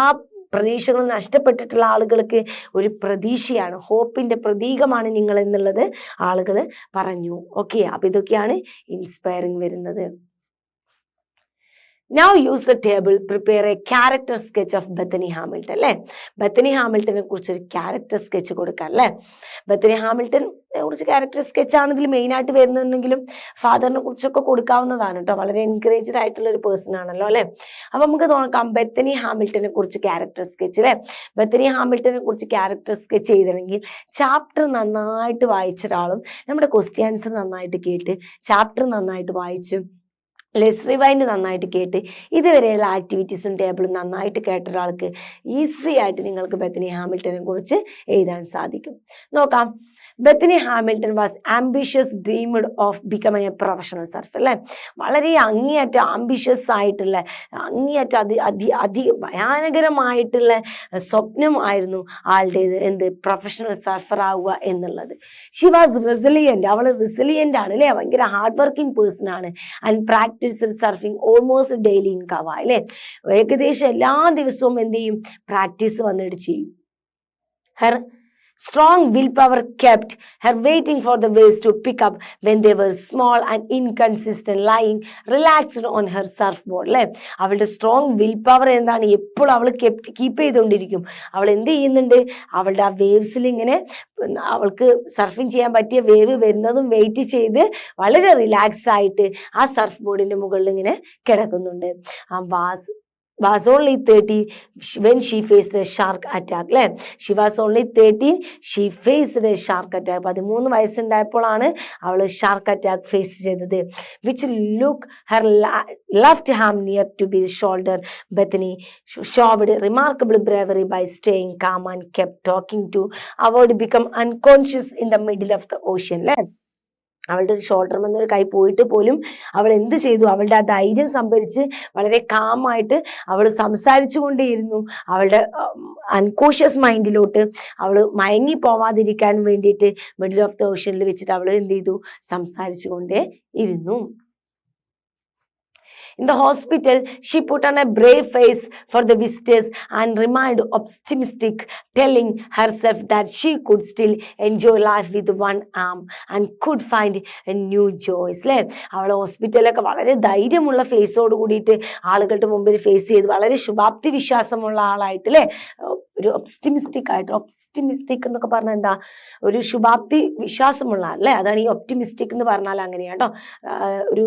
പ്രതീക്ഷകളും നഷ്ടപ്പെട്ടിട്ടുള്ള ആളുകൾക്ക് ഒരു പ്രതീക്ഷയാണ്, ഹോപ്പിൻ്റെ പ്രതീകമാണ് നിങ്ങൾ എന്നുള്ളത് ആളുകൾ പറഞ്ഞു. ഓക്കെ, അപ്പം ഇതൊക്കെയാണ് ഇൻസ്പയറിങ് വരുന്നത്. Now use the table, prepare a character sketch of Bethany Hamilton അല്ലേ. ബെത്തനി ഹാമിൽട്ടനെ കുറിച്ച് ഒരു ക്യാരക്ടർ സ്കെച്ച് കൊടുക്കാം അല്ലേ. ബെത്തനി ഹാമിൽട്ടനെ കുറിച്ച് ക്യാരക്ടർ സ്കെച്ചാണ് ഇതിൽ മെയിനായിട്ട് വരുന്നുണ്ടെങ്കിലും ഫാദറിനെ കുറിച്ചൊക്കെ കൊടുക്കാവുന്നതാണ് കേട്ടോ. വളരെ എൻകറേജ്ഡ് ആയിട്ടുള്ള ഒരു പേഴ്സൺ ആണല്ലോ അല്ലേ. അപ്പൊ നമുക്ക് നോക്കാം ബെത്തനി ഹാമിൽട്ടനെ കുറിച്ച് ക്യാരക്ടർ സ്കെച്ച് അല്ലെ. ബെത്തനി ഹാമിൽട്ടനെ കുറിച്ച് ക്യാരക്ടർ സ്കെച്ച് ചെയ്തില്ലെങ്കിൽ ചാപ്റ്റർ നന്നായിട്ട് വായിച്ച ഒരാളും നമ്മുടെ ക്വസ്റ്റ്യൻ ആൻസർ നന്നായിട്ട് കേട്ട് ചാപ്റ്റർ നന്നായിട്ട് വായിച്ച് ലെസ് റിവൈൻഡ് നന്നായിട്ട് കേട്ട് ഇതുവരെയുള്ള ആക്ടിവിറ്റീസും ടേബിളും നന്നായിട്ട് കേട്ട ഒരാൾക്ക് ഈസി ആയിട്ട് നിങ്ങൾക്ക് ബെത്തനി ഹാമിൽട്ടനെ കുറിച്ച് എഴുതാൻ സാധിക്കും. നോക്കാം. Bethany Hamilton was ambitious dreamed of becoming A professional surfer അല്ലെ. വളരെ അങ്ങേയറ്റം ആംബിഷ്യസ് ആയിട്ടുള്ള അങ്ങേയറ്റം ഭയാനകരമായിട്ടുള്ള സ്വപ്നമായിരുന്നു ആളുടേത്, എന്ത്, പ്രൊഫഷണൽ സർഫർ ആവുക എന്നുള്ളത്. ഷി വാസ് റെസിലിയന്റ്, അവൾ റെസിലിയന്റ് ആണ് അല്ലെ, ഭയങ്കര ഹാർഡ് വർക്കിംഗ് പേഴ്സൺ ആണ്. And practice surfing almost daily in Kauai അല്ലെ. ഏകദേശം എല്ലാ ദിവസവും എന്ത് ചെയ്യും, പ്രാക്ടീസ് വന്നിട്ട് ചെയ്യും. Her strong willpower kept her waiting for the waves to pick up when they were small and inconsistent, lying relaxed on her surfboard അല്ലെ. അവളുടെ സ്ട്രോങ് വിൽ പവർ എന്താണ്, എപ്പോഴും അവൾ കീപ്പ് ചെയ്തുകൊണ്ടിരിക്കും. അവൾ എന്ത് ചെയ്യുന്നുണ്ട്, അവളുടെ ആ വേവ്സിൽ ഇങ്ങനെ അവൾക്ക് സർഫിങ് ചെയ്യാൻ പറ്റിയ വേവ് വരുന്നതും വെയിറ്റ് ചെയ്ത് വളരെ റിലാക്സ് ആയിട്ട് ആ സർഫ് ബോർഡിന്റെ മുകളിൽ ഇങ്ങനെ കിടക്കുന്നുണ്ട്. was only 13 when she faced a shark attack അല്ലെ. She was only 13, she faced a shark attack. 13 വയസ്സുണ്ടായപ്പോഴാണ് അവൾ ഷാർക്ക് അറ്റാക്ക് ഫേസ് ചെയ്തത്. which look her left hand near to be shoulder. Bethany showed remarkable bravery by staying calm and kept talking to avoid become unconscious in the middle of the ocean അല്ലെ. അവളുടെ ഒരു shoulder എന്നൊരു കൈ പോയിട്ട് പോലും അവൾ എന്ത് ചെയ്തു, അവളുടെ ആ ധൈര്യം സംഭരിച്ച് വളരെ കാമായിട്ട് അവൾ സംസാരിച്ചു കൊണ്ടേയിരുന്നു. അവളുടെ അൺകോഷ്യസ് മൈൻഡിലോട്ട് അവൾ മയങ്ങി പോവാതിരിക്കാൻ വേണ്ടിയിട്ട് മിഡിൽ ഓഫ് ദ ഓഷ്യനിൽ വെച്ചിട്ട് അവൾ എന്ത് ചെയ്തു, സംസാരിച്ചു കൊണ്ടേ ഇരുന്നു. In the hospital, she put on a brave face for the visitors and remained optimistic, telling herself that she could still enjoy life with one arm and could find a new joys. അല്ലേ, അവൾ ഹോസ്പിറ്റലൊക്കെ വളരെ ധൈര്യമുള്ള ഫേസോട് കൂടിയിട്ട് ആളുകളുടെ മുമ്പിൽ face ചെയ്ത് വളരെ ശുഭാപ്തി വിശ്വാസമുള്ള ആളായിട്ട് അല്ലേ, ഒരു ഒപ്റ്റിമിസ്റ്റിക് ആയിട്ട്, ഒപ്റ്റിമിസ്റ്റിക് എന്നൊക്കെ പറഞ്ഞാൽ എന്താ, ഒരു ശുഭാപ്തി വിശ്വാസമുള്ള അല്ലേ, അതാണ് ഈ ഒപ്റ്റിമിസ്റ്റിക് എന്ന് പറഞ്ഞാൽ അങ്ങനെയാട്ടോ. ഒരു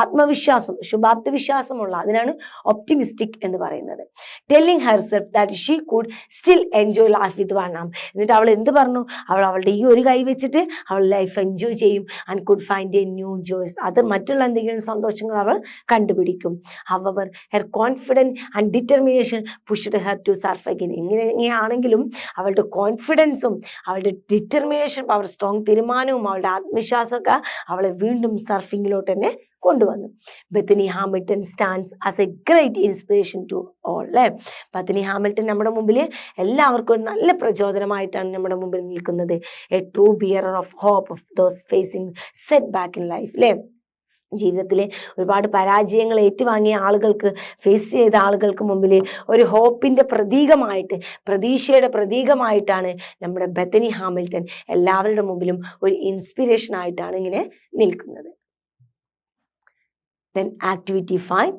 ആത്മവിശ്വാസം, ശുഭാപ്തി വിശ്വാസമുള്ള, അതിനാണ് ഒപ്റ്റിമിസ്റ്റിക് എന്ന് പറയുന്നത്. Telling herself that she could still enjoy life with one arm. എന്നിട്ട് അവൾ എന്ത് പറഞ്ഞു, അവളുടെ ഈ ഒരു കൈ വെച്ചിട്ട് അവൾ ലൈഫ് എൻജോയ് ചെയ്യും. And could find a new joys, അത് മറ്റുള്ള എന്തെങ്കിലും സന്തോഷങ്ങൾ അവൾ കണ്ടുപിടിക്കും. However her confidence and determination pushed her to surf again. എങ്ങനെയാണെങ്കിലും അവളുടെ കോൺഫിഡൻസും അവളുടെ ഡിറ്റർമിനേഷൻ പവർ, സ്ട്രോങ് തീരുമാനവും അവളുടെ ആത്മവിശ്വാസമൊക്കെ അവളെ വീണ്ടും സർഫിങ്ങിലോട്ട് തന്നെ കൊണ്ടുവന്നു. Bethany Hamilton stands as a great inspiration to all അല്ലേ. ബെത്തനി ഹാമിൽട്ടൺ നമ്മുടെ മുമ്പിൽ എല്ലാവർക്കും ഒരു നല്ല പ്രചോദനമായിട്ടാണ് നമ്മുടെ മുമ്പിൽ നിൽക്കുന്നത്. A true bearer of hope of those facing setback in life അല്ലേ. ജീവിതത്തിലെ ഒരുപാട് പരാജയങ്ങൾ ഏറ്റുവാങ്ങിയ ആളുകൾക്ക്, ഫേസ് ചെയ്ത ആളുകൾക്ക് മുമ്പിൽ ഒരു ഹോപ്പിന്റെ പ്രതീകമായിട്ട്, പ്രതീക്ഷയുടെ പ്രതീകമായിട്ടാണ് നമ്മുടെ ബെത്തനി ഹാമിൽട്ടൺ എല്ലാവരുടെ മുമ്പിലും ഒരു ഇൻസ്പിറേഷൻ ആയിട്ടാണ് ഇങ്ങനെ നിൽക്കുന്നത്. Then activity 5.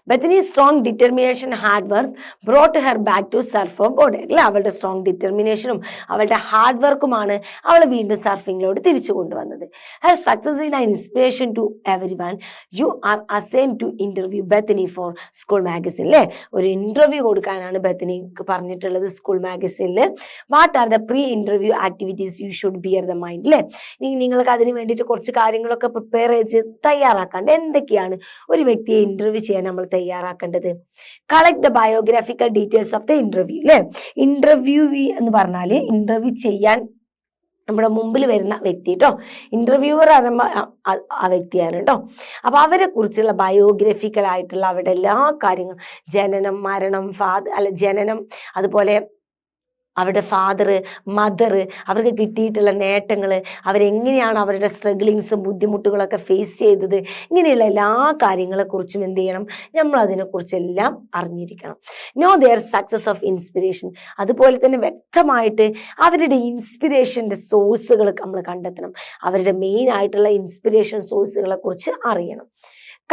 Bethany's strong determination hard work brought her back to surfboard അല്ലേ. അവളുടെ സ്ട്രോങ് ഡിറ്റർമിനേഷനും അവളുടെ ഹാർഡ് വർക്കുമാണ് അവളെ വീണ്ടും സർഫിങ്ങിലോട്ട് തിരിച്ചു കൊണ്ടുവന്നത്. Her success is an inspiration to everyone. You are assigned to interview Bethany for school magazine അല്ലേ. ഒരു ഇന്റർവ്യൂ കൊടുക്കാനാണ് ബെത്തനിക്ക് പറഞ്ഞിട്ടുള്ളത് സ്കൂൾ മാഗസിനിൽ. What are the pre interview activities you should bear the mind അല്ലേ. നിങ്ങൾക്ക് അതിന് വേണ്ടിയിട്ട് കുറച്ച് കാര്യങ്ങളൊക്കെ പ്രിപ്പയർ ചെയ്ത് തയ്യാറാക്കാണ്ട് എന്തൊക്കെയാണ് ഒരു വ്യക്തിയെ ഇന്റർവ്യൂ ചെയ്യാൻ നമ്മൾ തയ്യാറാക്കേണ്ടത്? Collect the biographical details of the interview അല്ലെ. ഇന്റർവ്യൂ എന്ന് പറഞ്ഞാല് ഇന്റർവ്യൂ ചെയ്യാൻ നമ്മുടെ മുമ്പിൽ വരുന്ന വ്യക്തി കേട്ടോ, ഇന്റർവ്യൂവർ ആ വ്യക്തിയാണ് കേട്ടോ. അപ്പൊ അവരെ കുറിച്ചുള്ള ബയോഗ്രഫിക്കൽ ആയിട്ടുള്ള അവരുടെ എല്ലാ കാര്യങ്ങളും, ജനനം, മരണം, ജനനം, അതുപോലെ അവരുടെ ഫാദർ, മദർ, അവർക്ക് കിട്ടിയിട്ടുള്ള നേട്ടങ്ങൾ, അവരെങ്ങനെയാണ് അവരുടെ സ്ട്രഗിളിങ്സും ബുദ്ധിമുട്ടുകളൊക്കെ ഫേസ് ചെയ്തത്, ഇങ്ങനെയുള്ള എല്ലാ കാര്യങ്ങളെക്കുറിച്ചും എന്ത് ചെയ്യണം, നമ്മൾ അതിനെക്കുറിച്ചെല്ലാം അറിഞ്ഞിരിക്കണം. No there success of inspiration, അതുപോലെ തന്നെ വ്യക്തമായിട്ട് അവരുടെ ഇൻസ്പിറേഷൻ്റെ സോഴ്സുകൾ നമ്മൾ കണ്ടെത്തണം. അവരുടെ മെയിൻ ആയിട്ടുള്ള ഇൻസ്പിറേഷൻ സോഴ്സുകളെ കുറിച്ച് അറിയണം.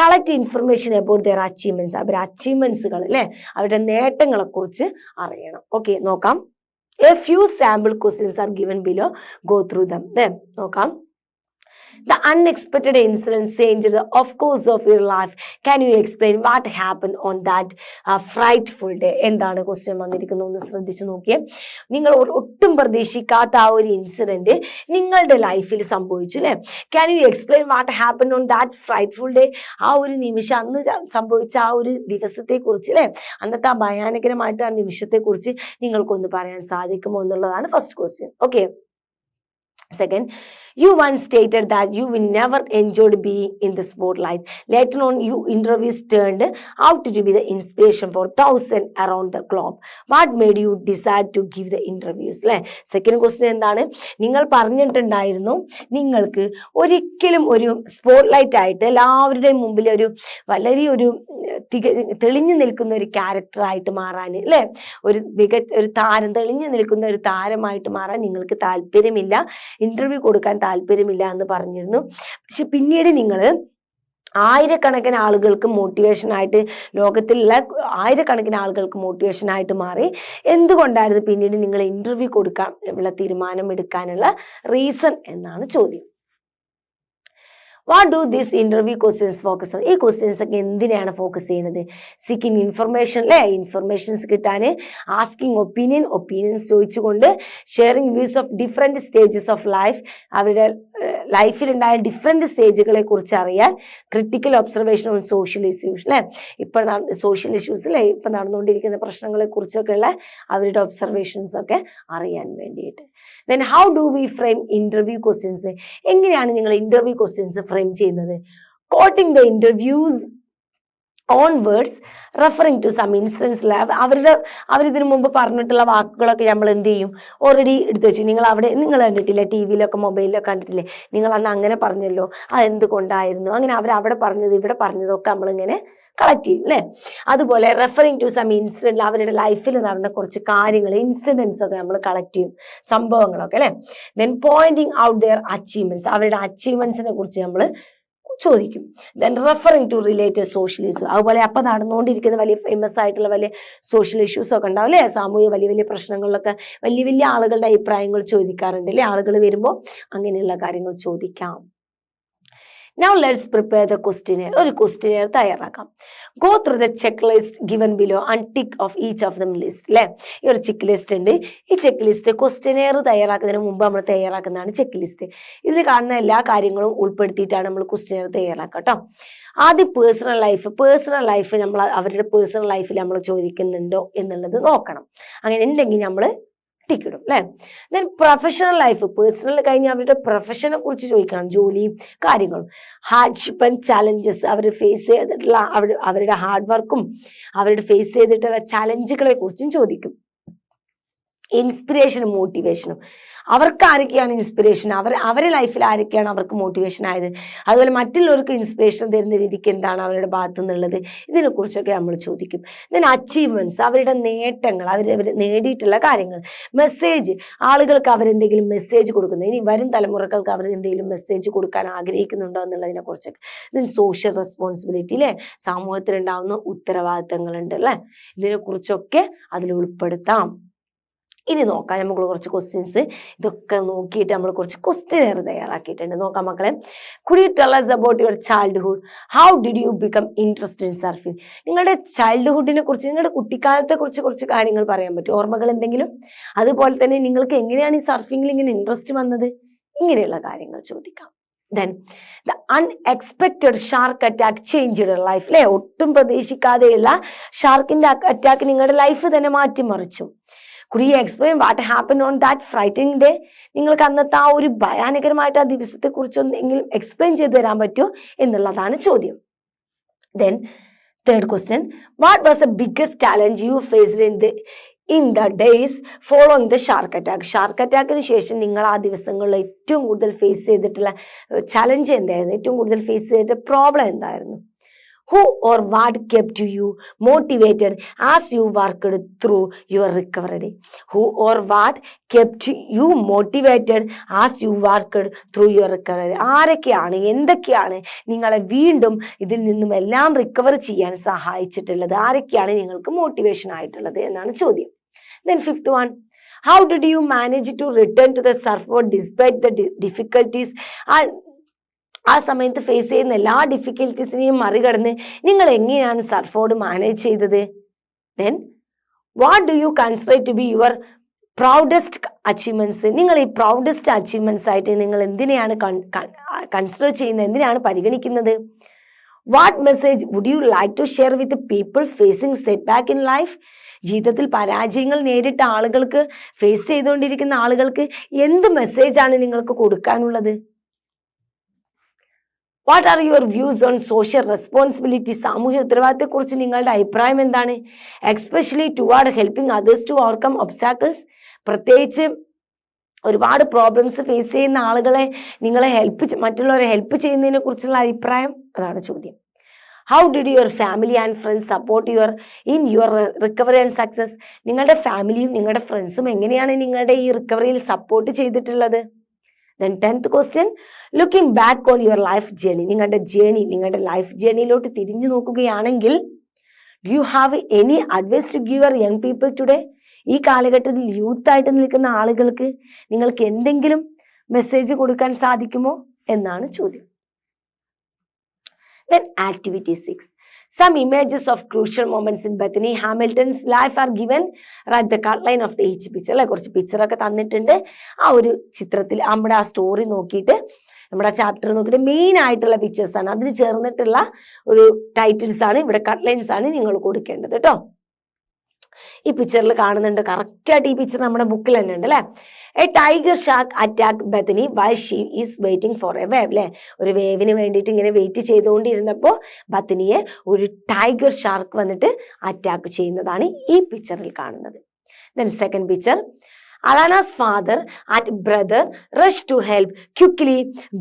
Collect information about their achievements, അവരുടെ അച്ചീവ്മെന്റ്സുകൾ അല്ലെ, അവരുടെ നേട്ടങ്ങളെ കുറിച്ച് അറിയണം. ഓക്കെ, നോക്കാം. A few sample questions are given below. Go through them. Then നോക്കാം. The unexpected incident changed the of course of your life. Can you explain what happened on that frightful day? എന്താണ് question വന്നിരിക്കുന്നത് ഒന്ന് ശ്രദ്ധിച്ചു നോക്കിയേ. നിങ്ങൾ ഒട്ടും പ്രതീക്ഷിക്കാത്ത ആ ഒരു ഇൻസിഡന്റ് നിങ്ങളുടെ ലൈഫിൽ സംഭവിച്ചു അല്ലെ. Can you explain what happen on that frightful day? ആ ഒരു നിമിഷം, അന്ന് സംഭവിച്ച ആ ഒരു ദിവസത്തെ കുറിച്ച് അല്ലെ, അന്നത്തെ ആ ഭയാനകരമായിട്ട് ആ നിമിഷത്തെ കുറിച്ച് നിങ്ങൾക്കൊന്ന് പറയാൻ സാധിക്കുമോ എന്നുള്ളതാണ് first question. Okay. Second, you once stated that you will never enjoyed being in the spotlight. Later on, your interviews turned out to be the inspiration for thousands around the globe. What made you decide to give the interviews? അല്ലെ. Second question എന്താണ്? നിങ്ങൾ പറഞ്ഞിട്ടുണ്ടായിരുന്നു നിങ്ങൾക്ക് ഒരിക്കലും ഒരു spotlight ആയിട്ട് എല്ലാവരുടെയും മുമ്പിൽ ഒരു വളരെ ഒരു തെളിഞ്ഞു നിൽക്കുന്ന ഒരു ക്യാരക്ടറായിട്ട് മാറാൻ അല്ലെ, ഒരു താരം, തെളിഞ്ഞു നിൽക്കുന്ന ഒരു താരമായിട്ട് മാറാൻ നിങ്ങൾക്ക് താല്പര്യമില്ല, ഇന്റർവ്യൂ കൊടുക്കാൻ താല്പര്യമില്ല എന്ന് പറഞ്ഞിരുന്നു. പക്ഷെ പിന്നീട് നിങ്ങൾ ആയിരക്കണക്കിന് ആളുകൾക്ക് മോട്ടിവേഷനായിട്ട്, ലോകത്തിലുള്ള ആയിരക്കണക്കിന് ആളുകൾക്ക് മോട്ടിവേഷനായിട്ട് മാറി. എന്തുകൊണ്ടായിരുന്നു പിന്നീട് നിങ്ങൾ ഇന്റർവ്യൂ കൊടുക്കാൻ ഉള്ള തീരുമാനം എടുക്കാനുള്ള റീസൺ എന്നാണ് ചോദ്യം. What do this interview questions focus on? ഈ ക്വസ്റ്റ്യൻസ് ഒക്കെ എന്തിനാണ് ഫോക്കസ് ചെയ്യുന്നത്? സീക്കിങ് ഇൻഫർമേഷൻ അല്ലെ, ഇൻഫർമേഷൻസ് കിട്ടാൻ, ആസ്കിങ് ഒപ്പീനിയൻസ് ചോദിച്ചുകൊണ്ട്, sharing views of different stages of life, അവരുടെ ലൈഫിലുണ്ടായ ഡിഫറെന്റ് സ്റ്റേജുകളെ കുറിച്ച് അറിയാൻ, critical observation on social issues അല്ലെ, സോഷ്യൽ ഇഷ്യൂസ് അല്ലെ, ഇപ്പൊ നടന്നുകൊണ്ടിരിക്കുന്ന പ്രശ്നങ്ങളെ കുറിച്ചൊക്കെയുള്ള അവരുടെ ഒബ്സർവേഷൻസ് ഒക്കെ അറിയാൻ വേണ്ടിയിട്ട്. Then how do we frame interview questions? എങ്ങനെയാണ് നിങ്ങൾ ഇന്റർവ്യൂ ക്വസ്റ്റ്യൻസ് ഫ്രെയിം ചെയ്യുന്നത്? Quoting the interviews on words referring to some incidents. അവരിതിനു മുമ്പ് പറഞ്ഞിട്ടുള്ള വാക്കുകളൊക്കെ നമ്മൾ എന്ത് ചെയ്യും, ഓൾറെഡി എടുത്തു വെച്ചു. നിങ്ങൾ കണ്ടിട്ടില്ലേ, ടി വിയിലൊക്കെ മൊബൈലിലൊക്കെ കണ്ടിട്ടില്ലേ, നിങ്ങൾ അന്ന് അങ്ങനെ പറഞ്ഞല്ലോ, എന്തുകൊണ്ടായിരുന്നു അങ്ങനെ, അവിടെ പറഞ്ഞത് ഇവിടെ പറഞ്ഞതൊക്കെ നമ്മളിങ്ങനെ കളക്ട് ചെയ്യും അല്ലേ. അതുപോലെ റെഫറിങ് ടു സം ഇൻസിഡന്റ്, അവരുടെ ലൈഫിൽ നടന്ന കുറച്ച് കാര്യങ്ങൾ, ഇൻസിഡൻസ് ഒക്കെ നമ്മൾ കളക്ട് ചെയ്യും, സംഭവങ്ങളൊക്കെ അല്ലെ. Then pointing out their achievements, അവരുടെ അച്ചീവ്മെന്റ്സിനെ കുറിച്ച് നമ്മൾ ചോദിക്കും. Then referring to related social issues, അതുപോലെ അപ്പൊ നടന്നുകൊണ്ടിരിക്കുന്ന വലിയ ഫേമസ് ആയിട്ടുള്ള വലിയ സോഷ്യൽ ഇഷ്യൂസ് ഒക്കെ ഉണ്ടാവും അല്ലെ, സാമൂഹിക വലിയ വലിയ പ്രശ്നങ്ങളിലൊക്കെ വലിയ വലിയ ആളുകളുടെ അഭിപ്രായങ്ങൾ ചോദിക്കാറുണ്ട് അല്ലെ, ആളുകൾ വരുമ്പോൾ അങ്ങനെയുള്ള കാര്യങ്ങൾ ചോദിക്കാം. Now let's prepare the questionnaire. ഒരു questionnaire തയ്യാറാക്കാം. Go through the checklist given below and tick of each of them list. അല്ലെ, ഈ ഒരു ചെക്ക് ലിസ്റ്റ് ഉണ്ട്. ഈ ചെക്ക് ലിസ്റ്റ് questionnaire തയ്യാറാക്കുന്നതിന് മുമ്പ് നമ്മൾ തയ്യാറാക്കുന്നതാണ് ചെക്ക് ലിസ്റ്റ്. ഇതിൽ കാണുന്ന എല്ലാ കാര്യങ്ങളും ഉൾപ്പെടുത്തിയിട്ടാണ് നമ്മൾ questionnaire തയ്യാറാക്കുക കേട്ടോ. ആദ്യം പേഴ്സണൽ ലൈഫ് നമ്മൾ അവരുടെ പേഴ്സണൽ ലൈഫിൽ നമ്മൾ ചോദിക്കുന്നുണ്ടോ എന്നുള്ളത് നോക്കണം. അങ്ങനെ ഉണ്ടെങ്കിൽ നമ്മൾ ടിക്കിടും അല്ലെ. ദെൻ പ്രൊഫഷണൽ ലൈഫ്, പേഴ്സണൽ കഴിഞ്ഞ് അവരുടെ പ്രൊഫഷനെ കുറിച്ച് ചോദിക്കണം, ജോലിയും കാര്യങ്ങളും. ഹാർഡ്ഷിപ്പ് ആൻഡ് ചാലഞ്ചസ്, അവർ ഫേസ് ചെയ്തിട്ടുള്ള അവരുടെ ഹാർഡ് വർക്കും അവരുടെ ഫേസ് ചെയ്തിട്ടുള്ള ചാലഞ്ചുകളെ കുറിച്ചും ചോദിക്കും. ഇൻസ്പിറേഷനും മോട്ടിവേഷനും, അവർക്ക് ആരൊക്കെയാണ് ഇൻസ്പിറേഷൻ, അവരുടെ ലൈഫിൽ ആരൊക്കെയാണ് അവർക്ക് മോട്ടിവേഷൻ ആയത്, അതുപോലെ മറ്റുള്ളവർക്ക് ഇൻസ്പിറേഷൻ തരുന്ന രീതിക്ക് എന്താണ് അവരുടെ ഭാഗത്തു നിന്നുള്ളത്, ഇതിനെക്കുറിച്ചൊക്കെ നമ്മൾ ചോദിക്കും. ദെൻ അച്ചീവ്മെന്റ്സ്, അവരുടെ നേട്ടങ്ങൾ, അവർ നേടിയിട്ടുള്ള കാര്യങ്ങൾ. മെസ്സേജ്, ആളുകൾക്ക് അവരെന്തെങ്കിലും മെസ്സേജ് കൊടുക്കുന്നത്, ഇനി വരും തലമുറകൾക്ക് അവരെന്തെങ്കിലും മെസ്സേജ് കൊടുക്കാൻ ആഗ്രഹിക്കുന്നുണ്ടോ എന്നുള്ളതിനെ കുറിച്ചൊക്കെ. ദെൻ സോഷ്യൽ റെസ്പോൺസിബിലിറ്റി അല്ലെ, സമൂഹത്തിലുണ്ടാവുന്ന ഉത്തരവാദിത്തങ്ങളുണ്ട് അല്ലെ, ഇതിനെക്കുറിച്ചൊക്കെ അതിൽ ഉൾപ്പെടുത്താം. ഇനി നോക്കാം നമുക്ക് കുറച്ച് ക്വസ്റ്റ്യൻസ്. ഇതൊക്കെ നോക്കിയിട്ട് നമ്മൾ കുറച്ച് ക്വസ്റ്റ്യനെയർ തയ്യാറാക്കിയിട്ടുണ്ട്. നോക്കാം മക്കളെ. Could you tell us about your childhood? How did you become interested in surfing? നിങ്ങളുടെ ചൈൽഡ്ഹുഡിനെ കുറിച്ച്, നിങ്ങളുടെ കുട്ടിക്കാലത്തെ കുറിച്ച് കുറച്ച് കാര്യങ്ങൾ പറയാൻ പറ്റും, ഓർമ്മകൾ എന്തെങ്കിലും. അതുപോലെ തന്നെ നിങ്ങൾക്ക് എങ്ങനെയാണ് ഈ സർഫിങ്ങിൽ ഇങ്ങനെ ഇൻട്രസ്റ്റ് വന്നത്, ഇങ്ങനെയുള്ള കാര്യങ്ങൾ ചോദിക്കാം. Then the unexpected shark attack changed your life. അല്ലെ, ഒട്ടും പ്രതീക്ഷിക്കാതെയുള്ള ഷാർക്കിന്റെ അറ്റാക്ക് നിങ്ങളുടെ ലൈഫ് തന്നെ മാറ്റിമറിച്ചു. Could you explain what happened on that frightening day? നിങ്ങൾക്ക് അന്നത്തെ ആ ഒരു ഭയാനകരമായിട്ട് ആ ദിവസത്തെ കുറിച്ച് എന്തെങ്കിലും എക്സ്പ്ലെയിൻ ചെയ്ത് തരാൻ പറ്റുമോ എന്നുള്ളതാണ് ചോദ്യം. Then third question, what was the biggest challenge you faced in the days following the shark attack? Shark അറ്റാക്കിന് ശേഷം നിങ്ങൾ ആ ദിവസങ്ങളിൽ ഏറ്റവും കൂടുതൽ ഫേസ് ചെയ്തിട്ടുള്ള ചലഞ്ച് എന്തായിരുന്നു, ഏറ്റവും കൂടുതൽ ഫേസ് ചെയ്തിട്ട് പ്രോബ്ലം എന്തായിരുന്നു? Who or what kept you motivated as you worked through your recovery? Who or what kept you motivated as you worked through your recovery? ആരൊക്കെയാണ്, എന്തൊക്കെയാണ് നിങ്ങളെ വീണ്ടും ഇതിൽ നിന്നും എല്ലാം റിക്കവർ ചെയ്യാൻ സഹായിച്ചിട്ടുള്ളത്, ആരൊക്കെയാണ് നിങ്ങൾക്ക് മോട്ടിവേഷൻ ആയിട്ടുള്ളത് എന്നാണ് ചോദ്യം. Then fifth one, how did you manage to return to the surfboard despite the difficulties? ആ സമയത്ത് ഫേസ് ചെയ്യുന്ന എല്ലാ ഡിഫിക്കൽട്ടീസിനെയും മറികടന്ന് നിങ്ങൾ എങ്ങനെയാണ് സർഫോർഡ് മാനേജ് ചെയ്തത്? Then what do you consider to be your proudest achievements? നിങ്ങൾ ഈ പ്രൗഡസ്റ്റ് അച്ചീവ്മെന്റ്സ് ആയിട്ട് നിങ്ങൾ എന്തിനെയാണ് കൺസിഡർ ചെയ്യുന്നത്, എന്തിനാണ് പരിഗണിക്കുന്നത്? What message would you like to share with people facing setback in life? ജീവിതത്തിൽ പരാജയങ്ങൾ നേരിട്ട ആളുകൾക്ക്, ഫേസ് ചെയ്തുകൊണ്ടിരിക്കുന്ന ആളുകൾക്ക് എന്ത് മെസ്സേജാണ് നിങ്ങൾക്ക് കൊടുക്കാനുള്ളത്? What are your views on social responsibility? സാമൂഹ്യ ഉത്തരവാദിത്തത്തെക്കുറിച്ച് നിങ്ങളുടെ അഭിപ്രായം എന്താണ്? Especially toward helping others to overcome obstacles. പ്രത്യേകിച്ച് ഒരുപാട് പ്രോബ്ലംസ് ഫേസ് ചെയ്യുന്ന ആളുകളെ നിങ്ങളെ മറ്റുള്ളവരെ ഹെൽപ്പ് ചെയ്യുന്നതിനെ കുറിച്ചുള്ള അഭിപ്രായം, അതാണ് ചോദ്യം. How did your family and friends support in your recovery and success? നിങ്ങളുടെ ഫാമിലിയും നിങ്ങളുടെ ഫ്രണ്ട്സും എങ്ങനെയാണ് നിങ്ങളുടെ ഈ റിക്കവറിയിൽ സപ്പോർട്ട് ചെയ്തിട്ടുള്ളത്? Then 10th question, looking back on your life journey, നിങ്ങളുടെ ലൈഫ് ജേണിയിലോട്ട് തിരിഞ്ഞു നോക്കുകയാണെങ്കിൽ do you have any advice to give your young people today? ഈ കാലഘട്ടത്തിൽ യൂത്തായിട്ട് നിൽക്കുന്ന ആളുകൾക്ക് നിങ്ങൾക്ക് എന്തെങ്കിലും മെസ്സേജ് കൊടുക്കാൻ സാധിക്കുമോ എന്നാണ് ചോദ്യം. Then activity 6. Some images of crucial moments in Bethany Hamilton's life are given. Write the outline of the each picture. അല്ലെ, കുറച്ച് പിക്ചറൊക്കെ തന്നിട്ടുണ്ട്. ആ ഒരു ചിത്രത്തിൽ നമ്മുടെ ആ സ്റ്റോറി നോക്കിയിട്ട്, നമ്മുടെ ആ ചാപ്റ്റർ നോക്കിയിട്ട് മെയിൻ ആയിട്ടുള്ള പിക്ചേഴ്സ് ആണ്, അതിന് ചേർന്നിട്ടുള്ള ഒരു ടൈറ്റിൽസ് ആണ്, ഇവിടെ കട്ട്ലൈൻസ് ആണ് നിങ്ങൾ കൊടുക്കേണ്ടത് കേട്ടോ. ഈ പിക്ചറിൽ കാണുന്നുണ്ട്, കറക്റ്റായിട്ട് ഈ പിക്ചർ നമ്മുടെ ബുക്കിൽ തന്നെ ഉണ്ട് അല്ലെ. A tiger shark attack Bethany why she is waiting for A wave. അല്ലെ, ഒരു വേവിന് വേണ്ടിയിട്ട് ഇങ്ങനെ വെയിറ്റ് ചെയ്തുകൊണ്ടിരുന്നപ്പോൾ ബെത്തനിയെ ഒരു ടൈഗർ ഷാർക്ക് വന്നിട്ട് അറ്റാക്ക് ചെയ്യുന്നതാണ് ഈ പിക്ചറിൽ കാണുന്നത്. Then second picture, Alana's father and brother rushed to help, quickly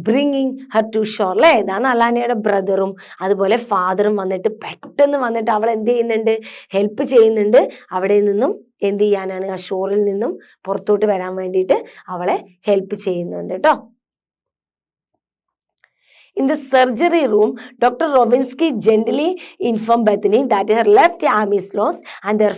bringing her to shore. അല്ലേ, ഇതാണ് അലാനയുടെ ബ്രദറും അതുപോലെ ഫാദറും വന്നിട്ട് പെട്ടെന്ന് വന്നിട്ട് അവളെ എന്ത് ചെയ്യുന്നുണ്ട്, ഹെൽപ്പ് ചെയ്യുന്നുണ്ട്. അവിടെ നിന്നും എന്ത് ചെയ്യാനാണ്, ആ ഷോറിൽ നിന്നും പുറത്തോട്ട് വരാൻ വേണ്ടിയിട്ട് അവളെ ഹെൽപ്പ് ചെയ്യുന്നുണ്ട് കേട്ടോ. In the surgery room, Dr. Robinsky gently informed Bethany that her left arm is lost and their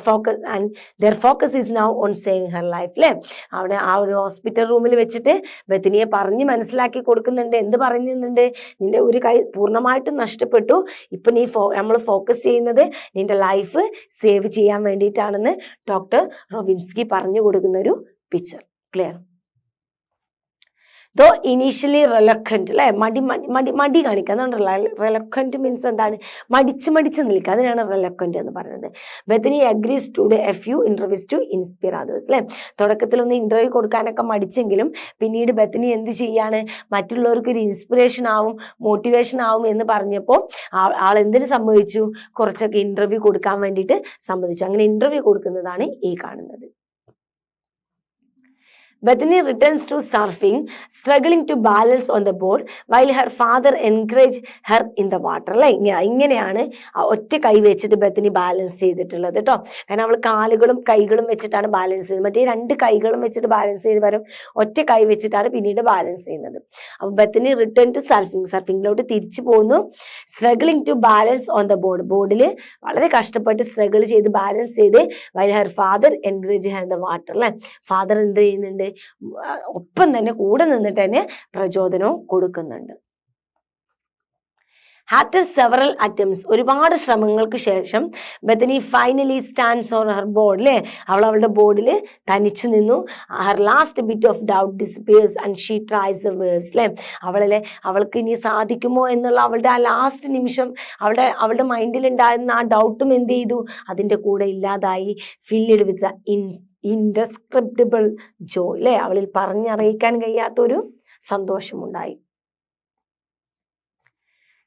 focus is now on saving her life. അല്ലേ, അവിടെ ആ ഒരു ഹോസ്പിറ്റൽ റൂമിൽ വെച്ചിട്ട് ബെത്തനിയെ പറഞ്ഞ് മനസ്സിലാക്കി കൊടുക്കുന്നുണ്ട്. എന്ത് പറയുന്നുണ്ട്, നിന്റെ ഒരു കൈ പൂർണ്ണമായിട്ടും നഷ്ടപ്പെട്ടു, ഇപ്പൊ നമ്മൾ ഫോക്കസ് ചെയ്യുന്നത് നിന്റെ ലൈഫ് സേവ് ചെയ്യാൻ വേണ്ടിയിട്ടാണെന്ന് ഡോക്ടർ റോബിൻസ്കി പറഞ്ഞു കൊടുക്കുന്ന ഒരു പിക്ചർ. ക്ലിയർ? ദോ ഇനീഷ്യലി റിലക്വന്റ്, അല്ലെ, മടി കാണിക്കുക, അതാണ് റിലക്വന്റ് മീൻസ് എന്താണ്, മടിച്ച് നിൽക്കുക, അതിനാണ് റിലക്വന്റ് എന്ന് പറയുന്നത്. Bethany agrees to do a few interviews to inspire others. അല്ലെ, തുടക്കത്തിൽ ഒന്ന് ഇന്റർവ്യൂ കൊടുക്കാനൊക്കെ മടിച്ചെങ്കിലും പിന്നീട് ബെത്തനി എന്ത് ചെയ്യാണ്, മറ്റുള്ളവർക്ക് ഒരു ഇൻസ്പിറേഷൻ ആവും, മോട്ടിവേഷൻ ആവും എന്ന് പറഞ്ഞപ്പോൾ ആൾ എന്തിനു സമ്മതിച്ചു, കുറച്ചൊക്കെ ഇന്റർവ്യൂ കൊടുക്കാൻ വേണ്ടിയിട്ട് സമ്മതിച്ചു. അങ്ങനെ ഇന്റർവ്യൂ കൊടുക്കുന്നതാണ് ഈ കാണുന്നത്. Bethany returns to surfing, struggling to balance on the board while her father encouraged her in the water. അല്ലെ, ഇങ്ങനെയാണ് ഒറ്റ കൈ വെച്ചിട്ട് ബെത്തനി ബാലൻസ് ചെയ്തിട്ടുള്ളത് കേട്ടോ. കാരണം അവൾ കാലുകളും കൈകളും വെച്ചിട്ടാണ് ബാലൻസ് ചെയ്യുന്നത്. മറ്റേ രണ്ട് കൈകളും വെച്ചിട്ട് ബാലൻസ് ചെയ്ത് വരും, ഒറ്റ കൈ വെച്ചിട്ടാണ് പിന്നീട് ബാലൻസ് ചെയ്യുന്നത്. അപ്പൊ ബെത്തനി റിട്ടേൺ ടു സർഫിങ്ങിലോട്ട് തിരിച്ചു പോകുന്നു. Struggling to balance on the ബോർഡിൽ വളരെ കഷ്ടപ്പെട്ട് സ്ട്രഗിൾ ചെയ്ത് ബാലൻസ് ചെയ്ത് while her father encouraged her in the water. അല്ലെ, ഫാദർ എന്ത് ചെയ്യുന്നുണ്ട്, ഒപ്പം തന്നെ കൂടെ നിന്നിട്ട് തന്നെ പ്രചോദനവും കൊടുക്കുന്നുണ്ട്. After several attempts, ഒരുപാട് ശ്രമങ്ങൾക്ക് ശേഷം Bethany finally stands on her board. അല്ലേ, അവളുടെ ബോർഡിൽ തനിച്ചു നിന്നു. Her last bit of doubt disappears and she tries the waves. അല്ലേ, അവൾക്ക് ഇനി സാധിക്കുമോ എന്നുള്ള അവളുടെ ആ ലാസ്റ്റ് നിമിഷം അവളുടെ മൈൻഡിൽ ഉണ്ടായിരുന്ന ആ ഡൗട്ടും എന്ത് ചെയ്തു, അതിൻ്റെ കൂടെ ഇല്ലാതായി. ഫില്ലിഡ് വിത്ത് ഇൻഡെസ്ക്രിപ്റ്റബിൾ ജോയ്. അല്ലേ, അവളിൽ പറഞ്ഞറിയിക്കാൻ കഴിയാത്തൊരു സന്തോഷമുണ്ടായി.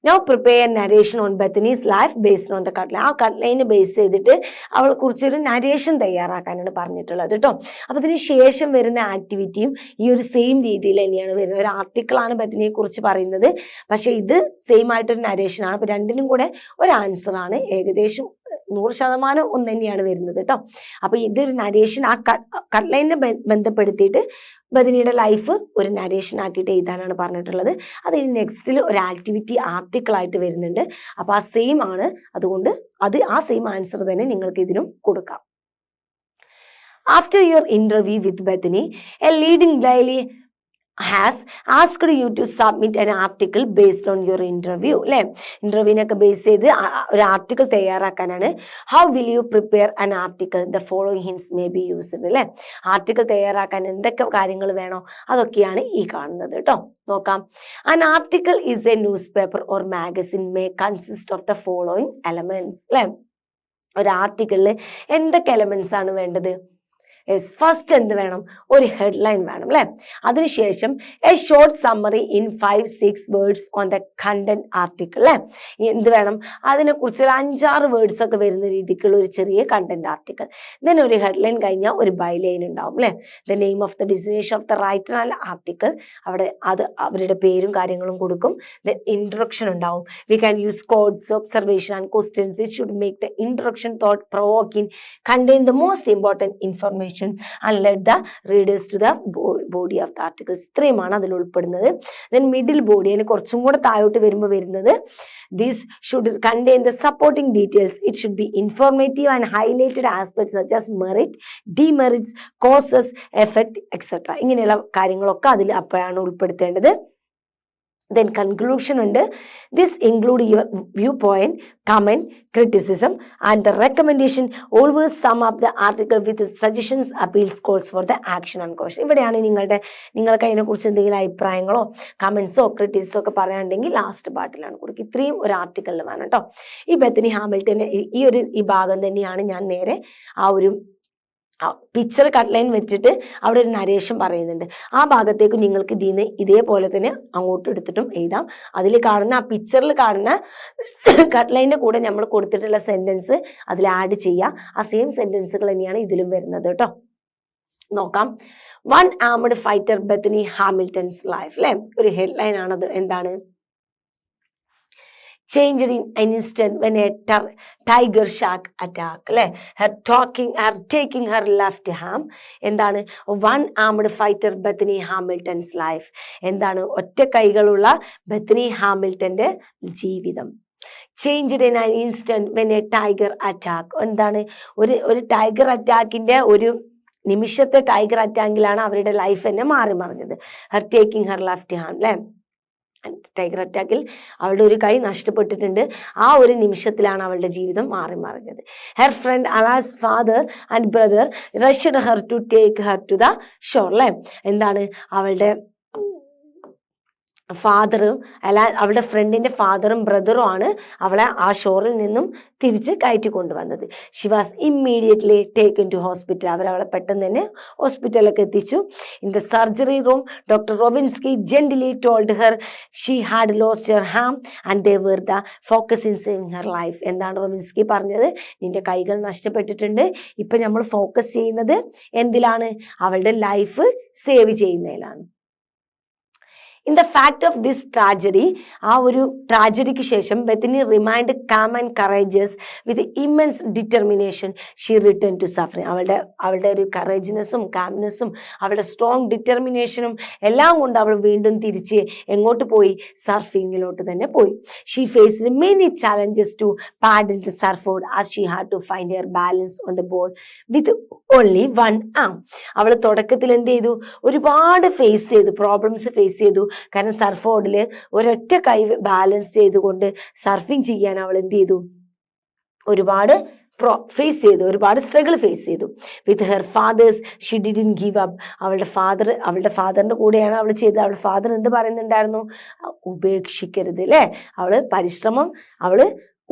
Now prepare narration on Bethany's life based on the cutline. ആ കട്ട്ലൈന് ബേസ് ചെയ്തിട്ട് അവളെ കുറിച്ചൊരു നരേഷൻ തയ്യാറാക്കാനാണ് പറഞ്ഞിട്ടുള്ളത് കേട്ടോ. അപ്പൊ അതിന് ശേഷം വരുന്ന ആക്ടിവിറ്റിയും ഈ ഒരു സെയിം രീതിയിൽ തന്നെയാണ് വരുന്നത്. ഒരു ആർട്ടിക്കിളാണ് ബെത്തനിയെ കുറിച്ച് പറയുന്നത്, പക്ഷെ ഇത് സെയിം ആയിട്ടൊരു നരേഷൻ ആണ്. അപ്പൊ രണ്ടിനും കൂടെ ഒരു ആൻസർ ആണ്, ഏകദേശം 100% ഒന്ന് തന്നെയാണ് വരുന്നത് കേട്ടോ. അപ്പൊ ഇതൊരു നരേഷൻ, ആ കട്ട്ലൈനെ ബന്ധപ്പെടുത്തിയിട്ട് ബെത്തനിയുടെ ലൈഫ് ഒരു നരേഷൻ ആക്കിയിട്ട് എഴുതാനാണ് പറഞ്ഞിട്ടുള്ളത്. അത് ഇനി നെക്സ്റ്റിൽ ഒരു ആക്ടിവിറ്റി ആർട്ടിക്കിൾ ആയിട്ട് വരുന്നുണ്ട്. അപ്പൊ ആ സെയിം ആണ്, അതുകൊണ്ട് ആ സെയിം ആൻസർ തന്നെ നിങ്ങൾക്ക് ഇതിനും കൊടുക്കാം. After your interview with Bethany, a leading daily has asked you to submit an article based on your interview അല്ലെ, ഇന്റർവ്യൂവിനൊക്കെ ബേസ് ചെയ്ത് ഒരു ആർട്ടിക്കിൾ തയ്യാറാക്കാനാണ്. How will you prepare an article, the following hints may be used അല്ലെ. Article തയ്യാറാക്കാൻ എന്തൊക്കെ കാര്യങ്ങൾ വേണോ അതൊക്കെയാണ് ഈ കാണുന്നത് കേട്ടോ. നോക്കാം. an article is A news paper or magazine may consist of the following elements അല്ലെ. ഒരു ആർട്ടിക്കിളിൽ എന്തൊക്കെ എലമെന്റ്സ് ആണ് വേണ്ടത്? ഫസ്റ്റ് എന്ത് വേണം? ഒരു ഹെഡ്ലൈൻ വേണം അല്ലെ. അതിനുശേഷം A short summary in 5-6 words on the content article അല്ലെ. എന്ത് വേണം? അതിനെക്കുറിച്ച് ഒരു 5-6 വേർഡ്സ് ഒക്കെ വരുന്ന രീതിക്കുള്ള ഒരു ചെറിയ കണ്ടന്റ് ആർട്ടിക്കിൾ. ദെൻ ഒരു ഹെഡ്ലൈൻ കഴിഞ്ഞാൽ ഒരു ബൈലൈൻ ഉണ്ടാവും അല്ലെ. The name of the destination of the writer and article, അവിടെ അത് അവരുടെ പേരും കാര്യങ്ങളും കൊടുക്കും. ദെൻ ഇൻട്രൊഡക്ഷൻ ഉണ്ടാവും. We can use quotes, observation and questions which should make the introduction thought provoking, contain the most important information and led the readers to the body of the articles. ഇത്രയുമാണ് അതിൽ ഉൾപ്പെടുന്നത്. then middle body, അതിന് കുറച്ചും കൂടെ താഴോട്ട് വരുമ്പോൾ വരുന്നത് this should contain the supporting details. It should be informative and highlighted aspects such as merit, demerits, causes, effect, etc. ഇങ്ങനെയുള്ള കാര്യങ്ങളൊക്കെ അതിൽ അപ്പോഴാണ് ഉൾപ്പെടുത്തേണ്ടത്. then conclusion ഉണ്ട്. this include your viewpoint, comment, criticism and the recommendation. Always sum up the article with suggestions, appeals, calls for the action and caution. ഇവിടെയാണ് നിങ്ങൾക്ക് അതിനെക്കുറിച്ച് എന്തെങ്കിലും അഭിപ്രായങ്ങളോ കമന്റ്സോ ക്രിറ്റിക്സോ ഒക്കെ പറയാനുണ്ടെങ്കിൽ ലാസ്റ്റ് പാർട്ടിലാണ് കൊടുക്കുക. ഇത്രയും ഒരു ആർട്ടിക്കിളിൽ വേണം കേട്ടോ. ഈ ബെത്തനി ഹാമിൽട്ടൺ ഈ ഭാഗം തന്നെയാണ് ഞാൻ നേരെ ആ ഒരു പിക്ചർ കട്ട് ലൈൻ വെച്ചിട്ട് അവിടെ ഒരു നരേഷൻ പറയുന്നുണ്ട്. ആ ഭാഗത്തേക്ക് നിങ്ങൾക്ക് ഇതിന്ന് ഇതേപോലെ തന്നെ അങ്ങോട്ട് എടുത്തിട്ടും എഴുതാം. അതിൽ കാണുന്ന ആ പിക്ചറിൽ കാണുന്ന കട്ട് ലൈനിന്റെ കൂടെ നമ്മൾ കൊടുത്തിട്ടുള്ള സെന്റൻസ് അതിൽ ആഡ് ചെയ്യുക. ആ സെയിം സെന്റൻസുകൾ തന്നെയാണ് ഇതിലും വരുന്നത് കേട്ടോ. നോക്കാം. One armed fighter Bethany Hamilton's life അല്ലെ. ഒരു ഹെഡ്ലൈൻ ആണത്. എന്താണ്? changed in an instant when a tiger shark attack അല്ലെ. her taking her left arm. എന്താണ്? One armed fighter Bethany Hamilton's life. എന്താണ്? ഒറ്റ കൈകളുള്ള ബെത്തനി ഹാമിൽട്ടന്റെ ജീവിതം. Changed in an instant when A tiger attack. എന്താണ്? ഒരു ടൈഗർ അറ്റാക്കിന്റെ ഒരു നിമിഷത്തെ ടൈഗർ അറ്റാക്കിലാണ് അവരുടെ ലൈഫ് തന്നെ മാറി മറിഞ്ഞത്. Har taking Har left hand അല്ലെ. ടൈഗർ അറ്റാക്കിൽ അവളുടെ ഒരു കൈ നഷ്ടപ്പെട്ടിട്ടുണ്ട്. ആ ഒരു നിമിഷത്തിലാണ് അവളുടെ ജീവിതം മാറി മറിഞ്ഞത്. Her friend Alana's father and brother rushed her to take her to the shore അല്ലെ. എന്താണ്? അവളുടെ ഫാദറും അവളുടെ ഫ്രണ്ടിന്റെ ഫാദറും ബ്രദറും ആണ് അവളെ ആ ഷോറിൽ നിന്നും തിരിച്ച് കയറ്റി കൊണ്ടുവന്നത്. She was immediately taken to hospital. അവളെ പെട്ടെന്ന് തന്നെ ഹോസ്പിറ്റലിലേക്ക് എത്തിച്ചു. In the surgery room doctor Robinski gently told her she had lost her arm and they were the focus in saving her life. എന്താണ് റോബിൻസ്കി പറഞ്ഞത്? നിന്റെ കൈകൾ നഷ്ടപ്പെട്ടിട്ടുണ്ട്, ഇപ്പൊ നമ്മൾ ഫോക്കസ് ചെയ്യുന്നത് എന്തിലാണ്? അവളുടെ ലൈഫ് സേവ് ചെയ്യുന്നതിലാണ്. In the fact of this tragedy, ആ ഒരു ട്രാജഡിക്ക് ശേഷം Bethany remained calm and courageous with immense determination she return to suffering. അവളുടെ ഒരു കറേജിനെസ്സും കാംനെസ്സും അവളുടെ സ്ട്രോങ് ഡിറ്റർമിനേഷനും എല്ലാം കൊണ്ട് അവൾ വീണ്ടും തിരിച്ച് എങ്ങോട്ട് പോയി? സർഫിങ്ങിലോട്ട് തന്നെ പോയി. She faced many challenges to paddle the surfboard as she had to find her balance on the board with only one arm. അവൾ തുടക്കത്തിൽ എന്ത് ചെയ്തു? ഒരുപാട് പ്രോബ്ലംസ് ഫേസ് ചെയ്തു. കാരണം സർഫോർഡിൽ ഒരൊറ്റ കൈ ബാലൻസ് ചെയ്തുകൊണ്ട് സർഫിങ് ചെയ്യാൻ അവൾ എന്ത് ചെയ്തു? ഒരുപാട് ഒരുപാട് സ്ട്രഗിൾ ഫേസ് ചെയ്തു. With her father's she didn't give up. അവളുടെ ഫാദറിന്റെ കൂടെയാണ് അവൾ ചെയ്തത്. അവളുടെ ഫാദർ എന്ത് പറയുന്നുണ്ടായിരുന്നു? ഉപേക്ഷിക്കരുത് അല്ലെ. പരിശ്രമം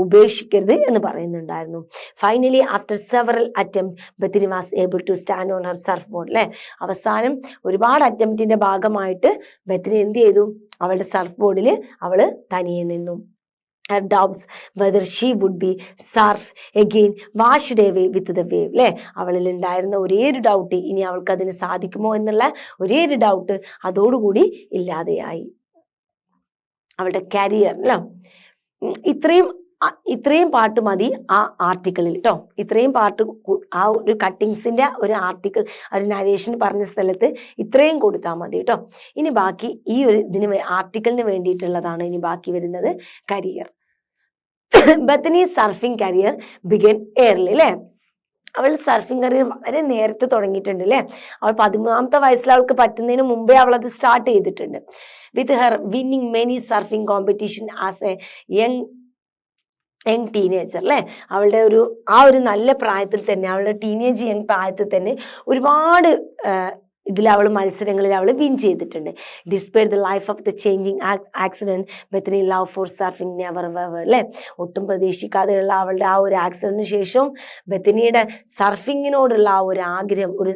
ഉപേക്ഷിക്കരുത് എന്ന് പറയുന്നുണ്ടായിരുന്നു. Finally after several attempt Bethany was able to stand on her surf board അല്ലെ. അവസാനം ഒരുപാട് അറ്റംപ്റ്റിന്റെ ഭാഗമായിട്ട് ബെത്തനി എന്ത് ചെയ്തു? അവളുടെ സർഫ് ബോർഡിൽ അവള് തനിയെ നിന്നു. Her doubts whether she would be surf again washed away with the wave അല്ലെ. അവളിൽ ഉണ്ടായിരുന്ന ഒരേ ഒരു ഡൗട്ട്, ഇനി അവൾക്ക് അതിന് സാധിക്കുമോ എന്നുള്ള ഒരേ ഒരു ഡൗട്ട് അതോടുകൂടി ഇല്ലാതെയായി. അവളുടെ കരിയർ അല്ലേ. ഇത്രയും പാട്ട് മതി ആ ആർട്ടിക്കിളിൽ കേട്ടോ. ഇത്രയും പാട്ട് ആ ഒരു കട്ടിങ്സിന്റെ ഒരു ആർട്ടിക്കിൾ, ഒരു നരേഷൻ പറഞ്ഞ സ്ഥലത്ത് ഇത്രയും കൊടുത്താൽ മതി കേട്ടോ. ഇനി ബാക്കി ഈ ഒരു ആർട്ടിക്കിളിന് വേണ്ടിയിട്ടുള്ളതാണ് ഇനി ബാക്കി വരുന്നത്. Career. Bethany surfing career began early അല്ലേ. അവൾ സർഫിംഗ് കരിയർ വളരെ നേരത്തെ തുടങ്ങിയിട്ടുണ്ട് അല്ലേ. അവൾ 13ാമത്തെ വയസ്സിൽ അവൾക്ക് പറ്റുന്നതിന് മുമ്പേ അവൾ അത് സ്റ്റാർട്ട് ചെയ്തിട്ടുണ്ട്. With her winning many surfing competition as A young teenager അല്ലേ. അവളുടെ ഒരു നല്ല പ്രായത്തിൽ തന്നെ, അവളുടെ ടീനേജ് യങ് പ്രായത്തിൽ തന്നെ ഒരുപാട് അവൾ മത്സരങ്ങളിൽ അവൾ വിൻ ചെയ്തിട്ടുണ്ട്. Despite the life of the changing accident, Bethany love for surfing never ever അല്ലേ. ഒട്ടും പ്രതീക്ഷിക്കാതെയുള്ള അവളുടെ ആ ഒരു ആക്സിഡന്റിന് ശേഷം ബെത്തനിയുടെ സർഫിങ്ങിനോടുള്ള ആ ഒരു ആഗ്രഹം, ഒരു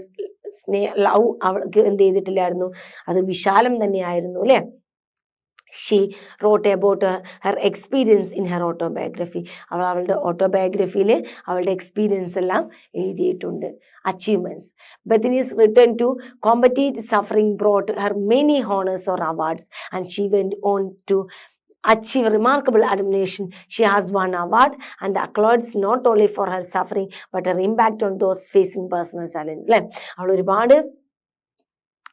ലവ് അവൾക്ക് എന്ത് ചെയ്തിട്ടില്ലായിരുന്നു, അത് വിശാലം തന്നെയായിരുന്നു അല്ലേ. She wrote about her experience in her autobiography. അവളുടെ ഓട്ടോബയോഗ്രഫിയിൽ അവളുടെ എക്സ്പീരിയൻസ് എല്ലാം എഴുതിയിട്ടുണ്ട്. Achievements. Bethany's return to combative suffering brought her many honors or awards, and she went on to achieve remarkable admiration. She has won award and the accolades not only for her suffering but her impact on those facing personal challenge അല്ലേ. അവൾ ഒരുപാട്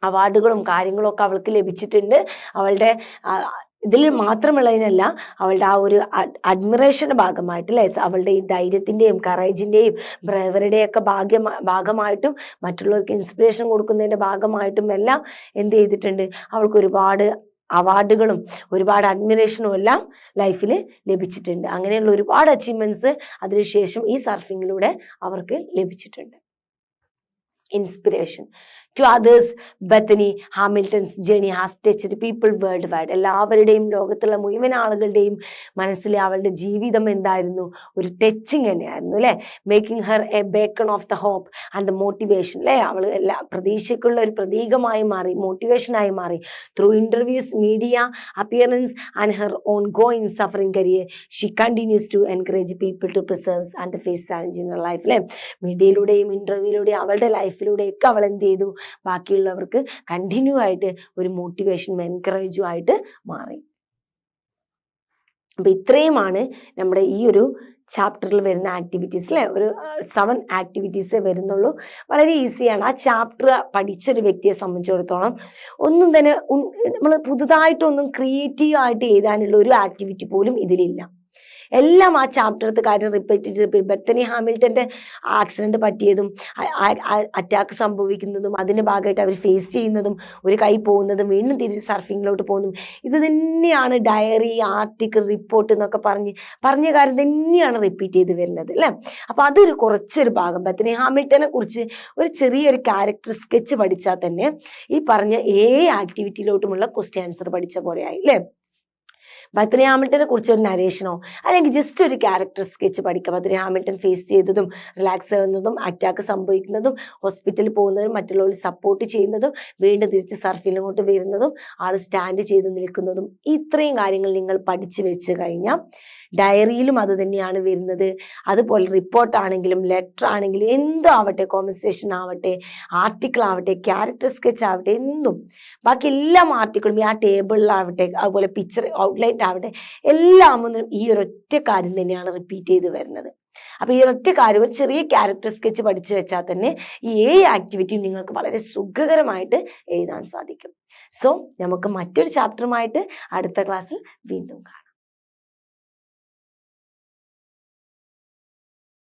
അവാർഡുകളും കാര്യങ്ങളും ഒക്കെ അവൾക്ക് ലഭിച്ചിട്ടുണ്ട്. അവളുടെ ഇതിൽ മാത്രമുള്ളതിനല്ല, അവളുടെ ആ ഒരു അഡ്മിറേഷന്റെ ഭാഗമായിട്ട് അല്ലേ, അവളുടെ ഈ ധൈര്യത്തിന്റെയും കറേജിന്റെയും ബ്രേവറിയുടെയും ഒക്കെ ഭാഗമായിട്ടും മറ്റുള്ളവർക്ക് ഇൻസ്പിറേഷൻ കൊടുക്കുന്നതിന്റെ ഭാഗമായിട്ടും എല്ലാം എന്ത് ചെയ്തിട്ടുണ്ട്, അവൾക്ക് ഒരുപാട് അവാർഡുകളും ഒരുപാട് അഡ്മിറേഷനും എല്ലാം ലൈഫിൽ ലഭിച്ചിട്ടുണ്ട്. അങ്ങനെയുള്ള ഒരുപാട് അച്ചീവ്മെന്റ്സ് അതിനുശേഷം ഈ സർഫിങ്ങിലൂടെ അവർക്ക് ലഭിച്ചിട്ടുണ്ട്. Inspiration. To others, Bethany Hamilton's journey has touched people worldwide. എല്ലാവരുടെയും, ലോകത്തുള്ള മുഴുവൻ ആളുകളുടെയും മനസ്സിൽ അവളുടെ ജീവിതം എന്തായിരുന്നു, ഒരു ടച്ചിങ് തന്നെയായിരുന്നു അല്ലേ. Making her a beacon of the hope and the motivation അല്ലേ. അവൾ എല്ലാ പ്രതീക്ഷയ്ക്കുള്ള ഒരു പ്രതീകമായി മാറി, മോട്ടിവേഷനായി മാറി. Through interviews, media appearance and her ongoing surfing career, she continues to encourage people to preserve and the face challenge in her life അല്ലേ. മീഡിയയിലൂടെയും ഇന്റർവ്യൂയിലൂടെയും അവളുടെ ലൈഫിലൂടെയൊക്കെ അവൾ എന്ത് ചെയ്തു, ബാക്കിയുള്ളവർക്ക് കണ്ടിന്യൂ ആയിട്ട് ഒരു മോട്ടിവേഷനും എൻകറേജും ആയിട്ട് മാറി. അപ്പൊ ഇത്രയുമാണ് നമ്മുടെ ഈ ഒരു ചാപ്റ്ററിൽ വരുന്ന ആക്ടിവിറ്റീസ് അല്ലേ. ഒരു 7 ആക്ടിവിറ്റീസേ വരുന്നുള്ളൂ. വളരെ ഈസിയാണ്. ആ ചാപ്റ്റർ പഠിച്ചൊരു വ്യക്തിയെ സംബന്ധിച്ചിടത്തോളം ഒന്നും തന്നെ നമ്മൾ പുതുതായിട്ടൊന്നും ക്രിയേറ്റീവ് ആയിട്ട് എഴുതാനുള്ള ഒരു ആക്ടിവിറ്റി പോലും ഇതിലില്ല. എല്ലാം ആ ചാപ്റ്ററത്തെ കാര്യം റിപ്പീറ്റ് ചെയ്ത്, ബെത്തനി ഹാമിൽട്ടന്റെ ആക്സിഡന്റ് പറ്റിയതും അറ്റാക്ക് സംഭവിക്കുന്നതും അതിന്റെ ഭാഗമായിട്ട് അവർ ഫേസ് ചെയ്യുന്നതും ഒരു കൈ പോകുന്നതും വീണ്ടും തിരിച്ച് സർഫിങ്ങിലോട്ട് പോകുന്നതും ഇത് തന്നെയാണ്. ഡയറി, ആർട്ടിക്കിൾ, റിപ്പോർട്ട് എന്നൊക്കെ പറഞ്ഞ കാര്യം തന്നെയാണ് റിപ്പീറ്റ് ചെയ്ത് വരുന്നത് അല്ലേ. അപ്പൊ അതൊരു കുറച്ചൊരു ഭാഗം. ബെത്തനി ഹാമിൽട്ടനെ കുറിച്ച് ഒരു ചെറിയൊരു ക്യാരക്ടർ സ്കെച്ച് പഠിച്ചാൽ തന്നെ ഈ പറഞ്ഞ ആക്ടിവിറ്റിയിലോട്ടുമുള്ള ക്വസ്റ്റ്യൻ ആൻസർ പഠിച്ച പോലെയായി അല്ലേ. ബെത്തനി ഹാമിൽട്ടനെ കുറിച്ച് ഒരു നരേഷനോ അല്ലെങ്കിൽ ജസ്റ്റ് ഒരു ക്യാരക്ടർ സ്കെച്ച് പഠിക്കുക. ബെത്തനി ഹാമിൽട്ടൺ ഫേസ് ചെയ്തതും റിലാക്സ് ആവുന്നതും അറ്റാക്ക് സംഭവിക്കുന്നതും ഹോസ്പിറ്റലിൽ പോകുന്നതും മറ്റുള്ളവർ സപ്പോർട്ട് ചെയ്യുന്നതും വീണ്ടും തിരിച്ച് സർഫിലോട്ട് വരുന്നതും ആൾ സ്റ്റാൻഡ് ചെയ്ത് നിൽക്കുന്നതും ഇത്രയും കാര്യങ്ങൾ നിങ്ങൾ പഠിച്ചു വെച്ച് കഴിഞ്ഞാൽ ഡയറിയിലും അത് തന്നെയാണ് വരുന്നത്. അതുപോലെ റിപ്പോർട്ടാണെങ്കിലും ലെറ്റർ ആണെങ്കിലും എന്തും ആവട്ടെ, കോൺവെർസേഷൻ ആവട്ടെ, ആർട്ടിക്കിൾ ആവട്ടെ, ക്യാരക്ടർ സ്കെച്ച് ആവട്ടെ, എന്തും ബാക്കി എല്ലാ ആർട്ടിക്കിളും ആ ടേബിളിലാവട്ടെ, അതുപോലെ പിക്ചർ ഔട്ട്ലൈൻ ആവട്ടെ, എല്ലാം ഒന്നും ഈ ഒരൊറ്റ കാര്യം തന്നെയാണ് റിപ്പീറ്റ് ചെയ്ത് വരുന്നത്. അപ്പൊ ഈ ഒരൊറ്റ കാര്യം, ഒരു ചെറിയ ക്യാരക്ടർ സ്കെച്ച് പഠിച്ചു വെച്ചാൽ തന്നെ ഈ ആക്ടിവിറ്റിയും നിങ്ങൾക്ക് വളരെ സുഖകരമായിട്ട് എഴുതാൻ സാധിക്കും. സോ നമുക്ക് മറ്റൊരു ചാപ്റ്ററുമായിട്ട് അടുത്ത ക്ലാസ്സിൽ വീണ്ടും കാണാം.